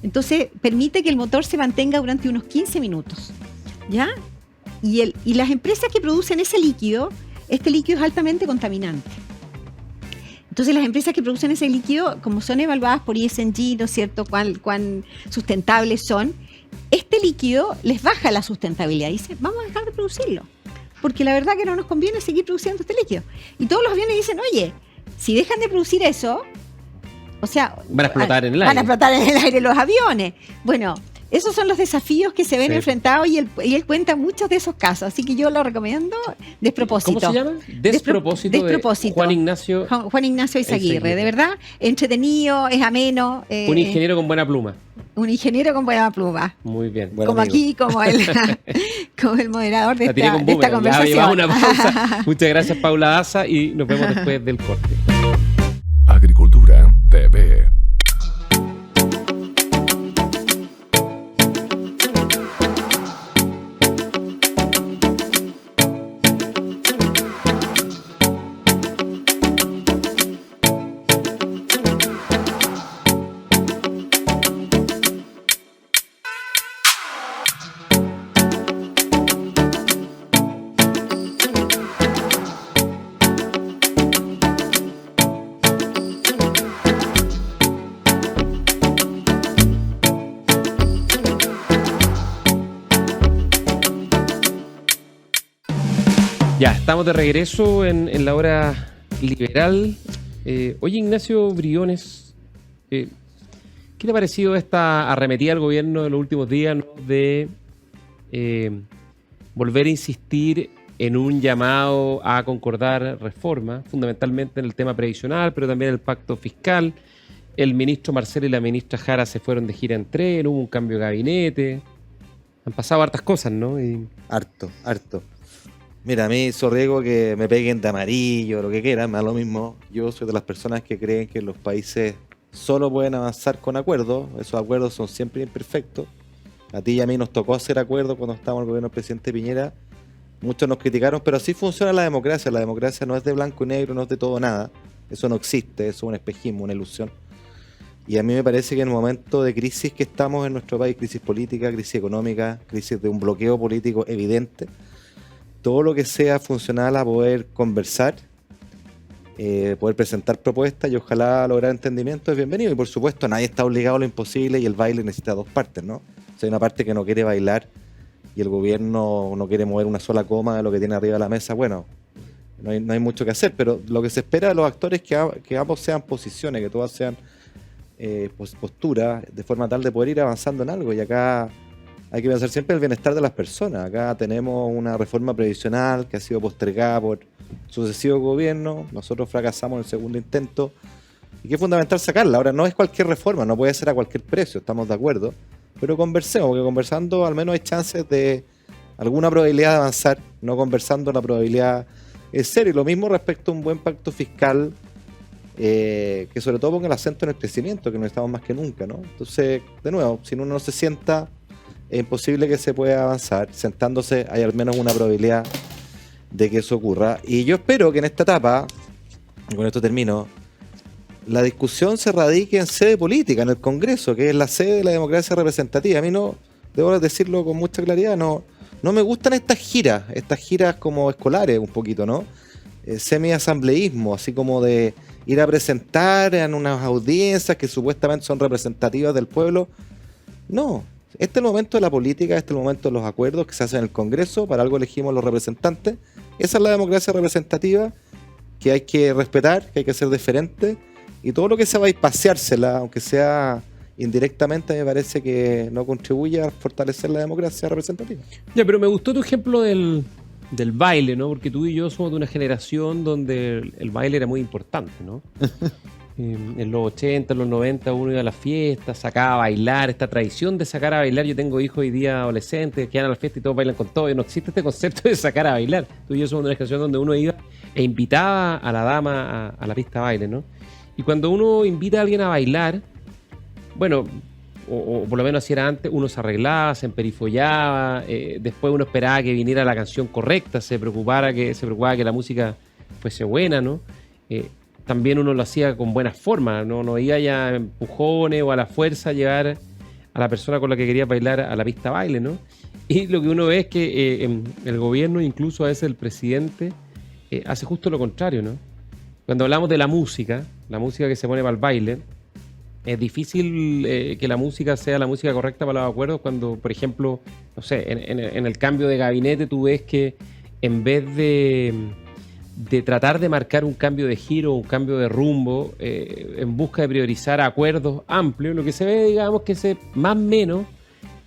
Entonces permite que el motor se mantenga durante unos 15 minutos. ¿Ya? Y las empresas que producen ese líquido, este líquido es altamente contaminante. Entonces las empresas que producen ese líquido, como son evaluadas por ESG, ¿no es cierto?, cuán sustentables son, este líquido les baja la sustentabilidad. Dicen, vamos a dejar de producirlo, porque la verdad que no nos conviene seguir produciendo este líquido. Y todos los aviones dicen, oye, si dejan de producir eso, o sea... Van a explotar en el aire. Van a explotar en el aire los aviones. Bueno, esos son los desafíos que se ven enfrentados y él cuenta muchos de esos casos. Así que yo lo recomiendo. Despropósito. ¿Cómo se llama? Despropósito. De Juan Ignacio Izaguirre. De verdad, entretenido, es ameno. Un ingeniero con buena pluma. Un ingeniero con buena pluma. Muy bien. Como amigo. Aquí, como el moderador de esta conversación. Ya, una pausa. Muchas gracias, Paula Daza, y nos vemos después del corte. Agricultura TV. Ya, estamos de regreso en la hora liberal. Oye, Ignacio Briones, ¿qué te ha parecido esta arremetida del gobierno de los últimos días, ¿no?, de volver a insistir en un llamado a concordar reformas, fundamentalmente en el tema previsional, pero también el pacto fiscal? El ministro Marcelo y la ministra Jara se fueron de gira en tren, hubo un cambio de gabinete. Han pasado hartas cosas, ¿no? Harto. Mira, a mí sorriego que me peguen de amarillo, lo que quieran, me da lo mismo. Yo soy de las personas que creen que los países solo pueden avanzar con acuerdos. Esos acuerdos son siempre imperfectos. A ti y a mí nos tocó hacer acuerdos cuando estábamos en el gobierno del presidente Piñera. Muchos nos criticaron, pero así funciona la democracia. La democracia no es de blanco y negro, no es de todo nada. Eso no existe, eso es un espejismo, una ilusión. Y a mí me parece que en el momento de crisis que estamos en nuestro país, crisis política, crisis económica, crisis de un bloqueo político evidente, todo lo que sea funcional a poder conversar, poder presentar propuestas y ojalá lograr entendimiento es bienvenido. Y por supuesto nadie está obligado a lo imposible y el baile necesita dos partes, ¿no? O sea, hay una parte que no quiere bailar y el gobierno no quiere mover una sola coma de lo que tiene arriba de la mesa. Bueno, no hay mucho que hacer, pero lo que se espera de los actores es que ambos sean posiciones, que todas sean posturas, de forma tal de poder ir avanzando en algo. Y acá hay que pensar siempre en el bienestar de las personas. Acá tenemos una reforma previsional que ha sido postergada por sucesivos gobiernos. Nosotros fracasamos en el segundo intento y que es fundamental sacarla. Ahora, no es cualquier reforma, no puede ser a cualquier precio, estamos de acuerdo, pero conversemos, porque conversando al menos hay chances de alguna probabilidad de avanzar. No conversando, la probabilidad es cero. Y lo mismo respecto a un buen pacto fiscal que sobre todo ponga el acento en el crecimiento, que necesitamos más que nunca, ¿no? Entonces, de nuevo, si uno no se sienta, es imposible que se pueda avanzar. Sentándose hay al menos una probabilidad de que eso ocurra. Y yo espero que en esta etapa, y con esto termino, la discusión se radique en sede política, en el Congreso, que es la sede de la democracia representativa. A mí no, debo decirlo con mucha claridad, no me gustan estas giras como escolares un poquito, ¿no? Semi-asambleísmo, así como de ir a presentar en unas audiencias que supuestamente son representativas del pueblo. No, este es el momento de la política, este es el momento de los acuerdos que se hacen en el Congreso, para algo elegimos los representantes. Esa es la democracia representativa que hay que respetar, que hay que ser diferente, y todo lo que se va a ir paseársela, aunque sea indirectamente, me parece que no contribuye a fortalecer la democracia representativa. Ya, pero me gustó tu ejemplo del baile, ¿no? Porque tú y yo somos de una generación donde el baile era muy importante, ¿no? En los 80, en los 90 uno iba a las fiestas, sacaba a bailar, esta tradición de sacar a bailar. Yo tengo hijos hoy día adolescentes que van a la fiesta y todos bailan con todo, y no existe este concepto de sacar a bailar. Tú y yo somos de una generación donde uno iba e invitaba a la dama a la pista de baile, ¿no? Y cuando uno invita a alguien a bailar, bueno, o por lo menos así era antes, uno se arreglaba, se emperifollaba, después uno esperaba que viniera la canción correcta, se preocupaba que la música fuese buena, ¿no? También uno lo hacía con buenas formas, no iba ya empujones o a la fuerza a llevar a la persona con la que quería bailar a la pista de baile, ¿no? Y lo que uno ve es que el gobierno, incluso a veces el presidente, hace justo lo contrario, ¿no? Cuando hablamos de la música que se pone para el baile, es difícil que la música sea la música correcta para los acuerdos cuando, por ejemplo, no sé, en el cambio de gabinete tú ves que en vez de tratar de marcar un cambio de giro, un cambio de rumbo, en busca de priorizar acuerdos amplios, lo que se ve, digamos, que más o menos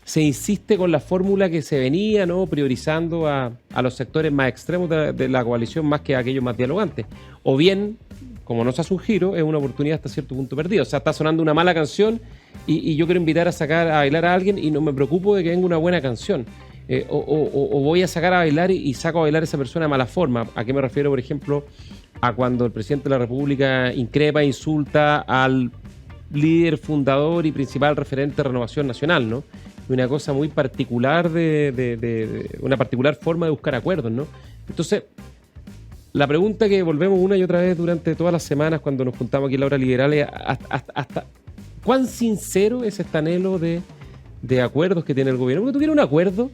se insiste con la fórmula que se venía, ¿no? Priorizando a los sectores más extremos de la coalición más que a aquellos más dialogantes. O bien, como no se hace un giro, es una oportunidad hasta cierto punto perdida. O sea, está sonando una mala canción y yo quiero invitar a bailar a alguien y no me preocupo de que venga una buena canción. O voy a sacar a bailar y saco a bailar a esa persona de mala forma. ¿A qué me refiero, por ejemplo? A cuando el presidente de la República increpa, insulta al líder fundador y principal referente de Renovación Nacional, ¿no? Una cosa muy particular de una particular forma de buscar acuerdos, ¿no? Entonces, la pregunta que volvemos una y otra vez durante todas las semanas cuando nos juntamos aquí en la hora liberal es hasta ¿cuán sincero es este anhelo de acuerdos que tiene el gobierno? Porque tú quieres un acuerdo,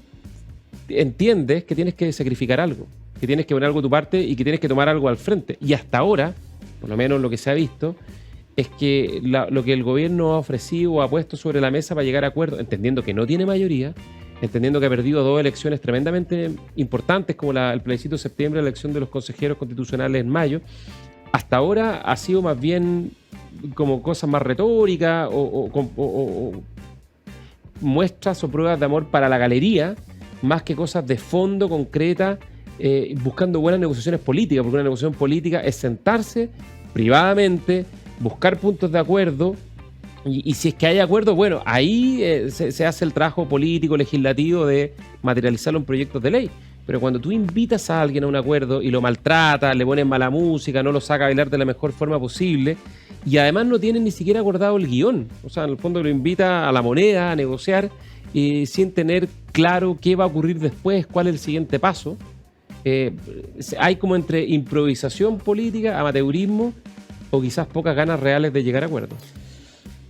entiendes que tienes que sacrificar algo, que tienes que poner algo de tu parte y que tienes que tomar algo al frente. Y hasta ahora, por lo menos lo que se ha visto, es que lo que el gobierno ha ofrecido o ha puesto sobre la mesa para llegar a acuerdos, entendiendo que no tiene mayoría, entendiendo que ha perdido dos elecciones tremendamente importantes, como el plebiscito de septiembre, la elección de los consejeros constitucionales en mayo, hasta ahora ha sido más bien como cosas más retóricas o muestras o pruebas de amor para la galería, más que cosas de fondo concretas, buscando buenas negociaciones políticas, porque una negociación política es sentarse privadamente, buscar puntos de acuerdo, y si es que hay acuerdo, bueno, ahí se hace el trabajo político, legislativo de materializarlo en proyectos de ley. Pero cuando tú invitas a alguien a un acuerdo y lo maltratas, le pones mala música, no lo saca a bailar de la mejor forma posible, y además no tienen ni siquiera acordado el guión, o sea, en el fondo lo invita a la moneda, a negociar, sin tener claro qué va a ocurrir después, cuál es el siguiente paso, hay como entre improvisación política, amateurismo, o quizás pocas ganas reales de llegar a acuerdos.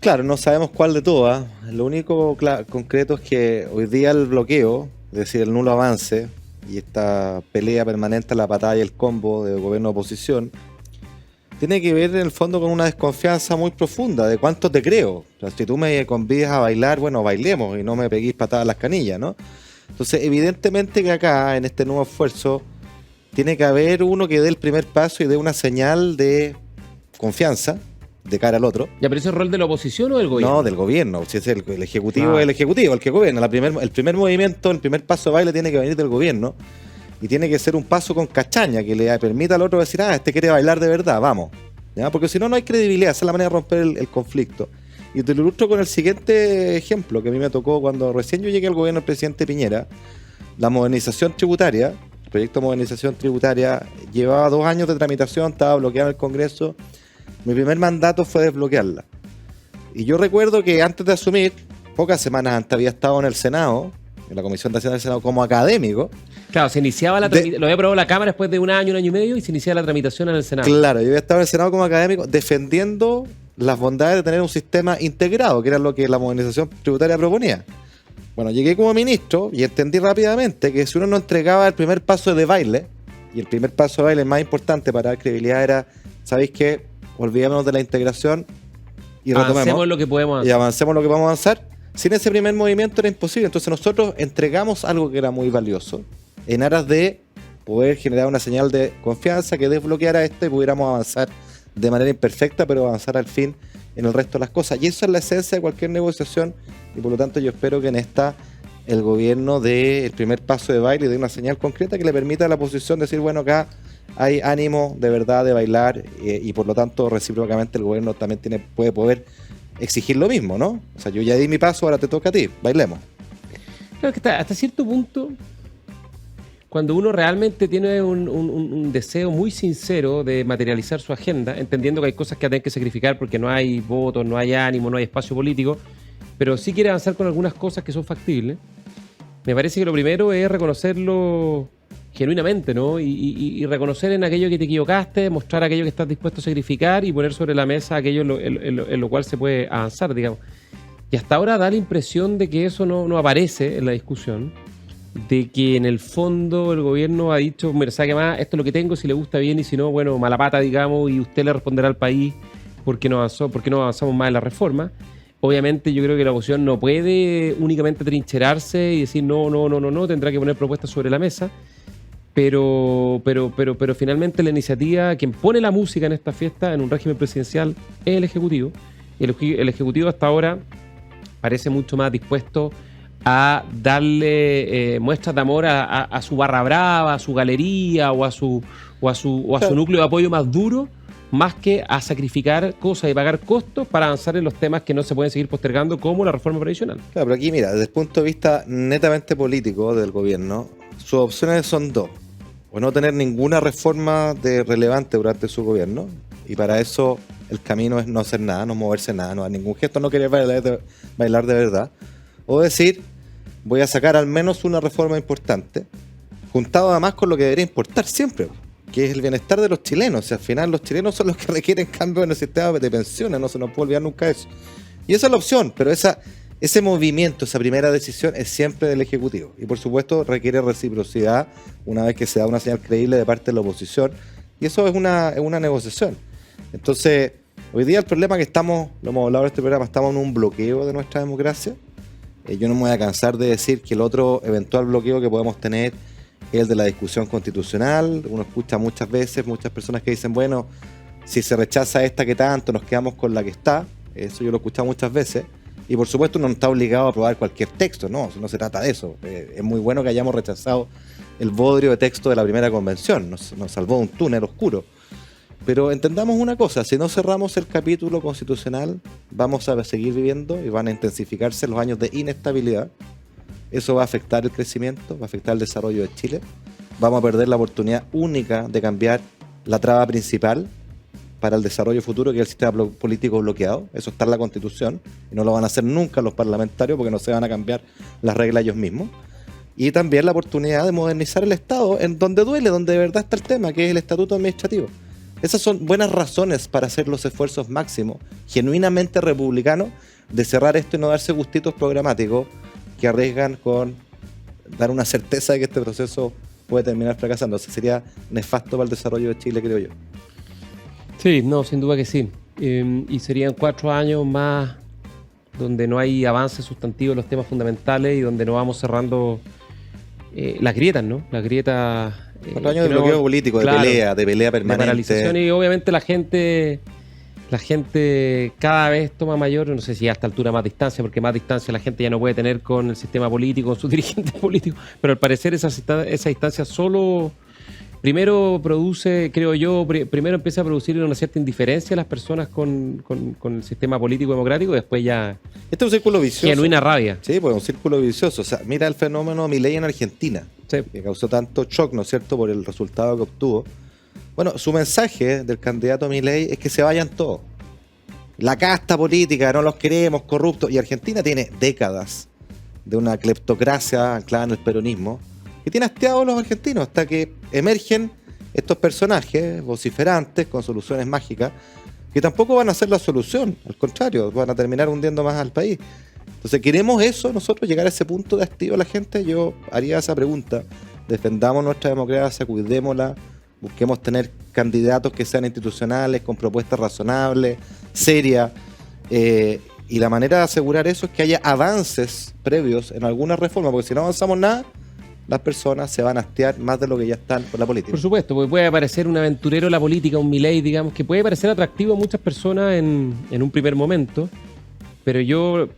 Claro, no sabemos cuál de todas. Lo único concreto es que hoy día el bloqueo, es decir, el nulo avance, y esta pelea permanente, la patada y el combo de gobierno-oposición, tiene que ver en el fondo con una desconfianza muy profunda de cuánto te creo. O sea, si tú me convidas a bailar, bueno, bailemos y no me peguís patadas a las canillas, ¿no? Entonces, evidentemente que acá, en este nuevo esfuerzo, tiene que haber uno que dé el primer paso y dé una señal de confianza de cara al otro. ¿Ya, pero ese es el rol de la oposición o del gobierno? No, del gobierno. Si es el ejecutivo, el ejecutivo, el que gobierna. El primer movimiento, el primer paso de baile tiene que venir del gobierno. Y tiene que ser un paso con cachaña que le permita al otro decir, este quiere bailar de verdad, vamos. ¿Ya? Porque si no, no hay credibilidad. Esa es la manera de romper el conflicto. Y te lo ilustro con el siguiente ejemplo que a mí me tocó cuando recién yo llegué al gobierno del presidente Piñera. La modernización tributaria, el proyecto de modernización tributaria, llevaba 2 años de tramitación, estaba bloqueado en el Congreso. Mi primer mandato fue desbloquearla. Y yo recuerdo que antes de asumir, pocas semanas antes, había estado en el Senado, en la Comisión de Hacienda del Senado, como académico. Claro, se iniciaba lo había aprobado la Cámara después de un año y medio, y se iniciaba la tramitación en el Senado. Claro, yo había estado en el Senado como académico defendiendo las bondades de tener un sistema integrado, que era lo que la modernización tributaria proponía. Bueno, llegué como ministro y entendí rápidamente que si uno no entregaba el primer paso de baile, y el primer paso de baile más importante para dar credibilidad era, ¿sabéis qué? Olvidémonos de la integración y retomemos. Avancemos lo que podemos avanzar. Y avancemos lo que vamos a avanzar. Sin ese primer movimiento era imposible. Entonces nosotros entregamos algo que era muy valioso en aras de poder generar una señal de confianza que desbloqueara esto y pudiéramos avanzar de manera imperfecta, pero avanzar al fin en el resto de las cosas. Y eso es la esencia de cualquier negociación, y por lo tanto yo espero que en esta el gobierno dé el primer paso de baile y dé una señal concreta que le permita a la oposición decir, bueno, acá hay ánimo de verdad de bailar, y por lo tanto recíprocamente el gobierno también puede poder exigir lo mismo, ¿no? O sea, yo ya di mi paso, ahora te toca a ti, bailemos. Claro que hasta cierto punto, cuando uno realmente tiene un deseo muy sincero de materializar su agenda, entendiendo que hay cosas que hay que sacrificar porque no hay votos, no hay ánimo, no hay espacio político, pero sí quiere avanzar con algunas cosas que son factibles, me parece que lo primero es reconocerlo genuinamente, ¿no? Y reconocer en aquello que te equivocaste, mostrar aquello que estás dispuesto a sacrificar y poner sobre la mesa aquello en lo cual se puede avanzar, digamos. Y hasta ahora da la impresión de que eso no aparece en la discusión, de que en el fondo el gobierno ha dicho, mira, sabe más, esto es lo que tengo, si le gusta bien y si no, bueno, mala pata, digamos, y usted le responderá al país por qué no avanzamos más en la reforma. Obviamente yo creo que la oposición no puede únicamente trincherarse y decir no, tendrá que poner propuestas sobre la mesa, pero finalmente la iniciativa, quien pone la música en esta fiesta, en un régimen presidencial, es el Ejecutivo, y el Ejecutivo hasta ahora parece mucho más dispuesto a darle muestras de amor a su barra brava, a su galería o a su núcleo de apoyo más duro, más que a sacrificar cosas y pagar costos para avanzar en los temas que no se pueden seguir postergando, como la reforma previsional. Claro, pero aquí mira, desde el punto de vista netamente político del gobierno, sus opciones son 2. O no tener ninguna reforma relevante durante su gobierno, y para eso el camino es no hacer nada, no moverse nada, no dar ningún gesto, no querer bailar de verdad. O decir, voy a sacar al menos una reforma importante, juntado además con lo que debería importar siempre, que es el bienestar de los chilenos. O sea, al final los chilenos son los que requieren cambio en el sistema de pensiones, no se nos puede olvidar nunca eso. Y esa es la opción, pero ese movimiento, esa primera decisión es siempre del Ejecutivo. Y por supuesto requiere reciprocidad una vez que se da una señal creíble de parte de la oposición. Y eso es una negociación. Entonces, hoy día el problema que estamos, lo hemos hablado en este programa, estamos en un bloqueo de nuestra democracia. Yo no me voy a cansar de decir que el otro eventual bloqueo que podemos tener es el de la discusión constitucional. Uno escucha muchas veces, muchas personas que dicen, bueno, si se rechaza esta que tanto, nos quedamos con la que está. Eso yo lo he escuchado muchas veces. Y por supuesto uno no está obligado a aprobar cualquier texto, no se trata de eso. Es muy bueno que hayamos rechazado el bodrio de texto de la primera convención, nos salvó un túnel oscuro. Pero entendamos una cosa, si no cerramos el capítulo constitucional, vamos a seguir viviendo y van a intensificarse los años de inestabilidad. Eso va a afectar el crecimiento, va a afectar el desarrollo de Chile. Vamos a perder la oportunidad única de cambiar la traba principal para el desarrollo futuro, que es el sistema político bloqueado. Eso está en la Constitución y no lo van a hacer nunca los parlamentarios porque no se van a cambiar las reglas ellos mismos. Y también la oportunidad de modernizar el Estado en donde duele, donde de verdad está el tema, que es el estatuto administrativo. Esas son buenas razones para hacer los esfuerzos máximos, genuinamente republicanos, de cerrar esto y no darse gustitos programáticos que arriesgan con dar una certeza de que este proceso puede terminar fracasando. Entonces sería nefasto para el desarrollo de Chile, creo yo. Sí, no, sin duda que sí. Y serían 4 años más donde no hay avances sustantivos en los temas fundamentales y donde no vamos cerrando las grietas, ¿no? Las grietas... 4 años de bloqueo político, claro, de pelea permanente. De paralización, y obviamente la gente cada vez toma mayor, no sé si a esta altura más distancia, porque más distancia la gente ya no puede tener con el sistema político, con sus dirigentes políticos, pero al parecer esa distancia solo... Primero produce, creo yo, primero empieza a producir una cierta indiferencia a las personas con el sistema político democrático, y después ya... Este es un círculo vicioso. Genuina rabia. Sí, pues un círculo vicioso. O sea, mira el fenómeno Milei en Argentina, sí, que causó tanto shock, ¿no es cierto?, por el resultado que obtuvo. Bueno, su mensaje del candidato Milei es que se vayan todos. La casta política, no los queremos, corruptos. Y Argentina tiene décadas de una cleptocracia anclada en el peronismo, que tiene hastiados a los argentinos, hasta que emergen estos personajes vociferantes con soluciones mágicas que tampoco van a ser la solución, al contrario, van a terminar hundiendo más al país. Entonces, ¿queremos eso nosotros, llegar a ese punto de hastío a la gente? Yo haría esa pregunta. Defendamos nuestra democracia, cuidémosla, busquemos tener candidatos que sean institucionales, con propuestas razonables, serias, y la manera de asegurar eso es que haya avances previos en alguna reforma, porque si no avanzamos nada, las personas se van a hastiar más de lo que ya están por la política. Por supuesto, porque puede parecer un aventurero en la política, un Milei, digamos, que puede parecer atractivo a muchas personas en un primer momento, pero yo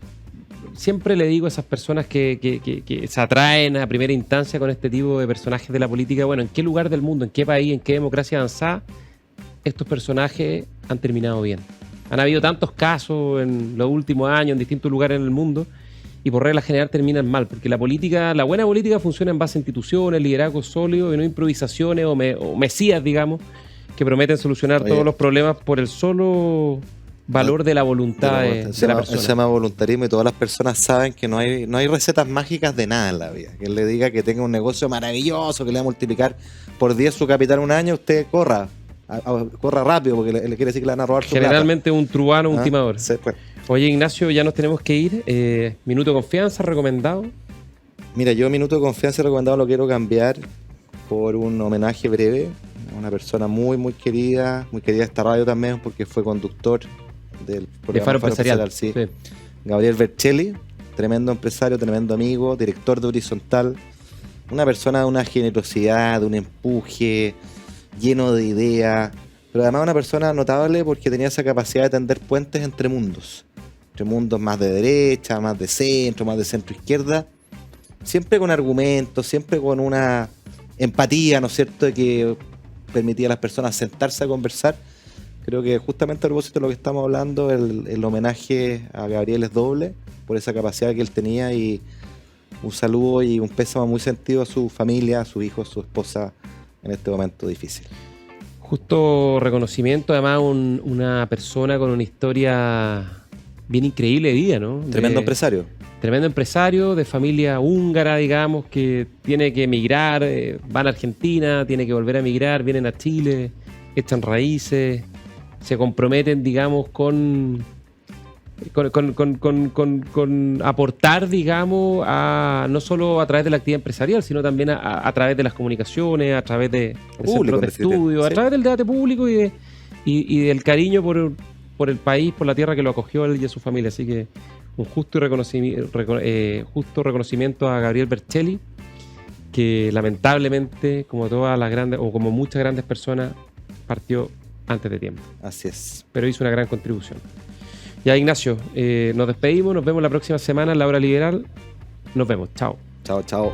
siempre le digo a esas personas que se atraen a primera instancia con este tipo de personajes de la política, bueno, ¿en qué lugar del mundo, en qué país, en qué democracia avanzada estos personajes han terminado bien? Han habido tantos casos en los últimos años en distintos lugares en el mundo, y por regla general terminan mal, porque la buena política funciona en base a instituciones, liderazgos sólidos y no improvisaciones o mesías, digamos, que prometen solucionar todos los problemas por el solo valor de la voluntad de la persona. Se llama voluntarismo, y todas las personas saben que no hay recetas mágicas de nada en la vida. Que él le diga que tenga un negocio maravilloso, que le va a multiplicar por 10 su capital un año, usted corra rápido, porque le quiere decir que le van a robar su plata. Generalmente un truano, un timador. Sí, pues. Oye, Ignacio, ya nos tenemos que ir. Minuto de confianza, recomendado. Mira, yo Minuto de Confianza recomendado lo quiero cambiar por un homenaje breve a una persona muy, muy querida de esta radio también, porque fue conductor del programa Faro Empresarial. Sí. Gabriel Berchelli, tremendo empresario, tremendo amigo, director de Horizontal, una persona de una generosidad, de un empuje, lleno de ideas, pero además una persona notable porque tenía esa capacidad de tender puentes entre mundos más de derecha, más de centro izquierda, siempre con argumentos, siempre con una empatía, ¿no es cierto?, que permitía a las personas sentarse a conversar. Creo que justamente a propósito de lo que estamos hablando, el homenaje a Gabriel es doble por esa capacidad que él tenía, y un saludo y un pésame muy sentido a su familia, a sus hijos, a su esposa en este momento difícil. Justo reconocimiento, además una persona con una historia bien increíble de vida, ¿no? Tremendo empresario. Tremendo empresario, de familia húngara, digamos, que tiene que emigrar, van a Argentina, tiene que volver a emigrar, vienen a Chile, echan raíces, se comprometen, digamos, con aportar, digamos, no solo a través de la actividad empresarial, sino también a través de las comunicaciones, a través de centros de estudio, a través del debate público y del cariño por el país, por la tierra que lo acogió él y a su familia. Así que un justo reconocimiento a Gabriel Berchelli, que lamentablemente, como todas las grandes, o como muchas grandes personas, partió antes de tiempo. Así es. Pero hizo una gran contribución. Ya, Ignacio, nos despedimos, nos vemos la próxima semana en La Hora Liberal. Nos vemos, chao. Chao, chao.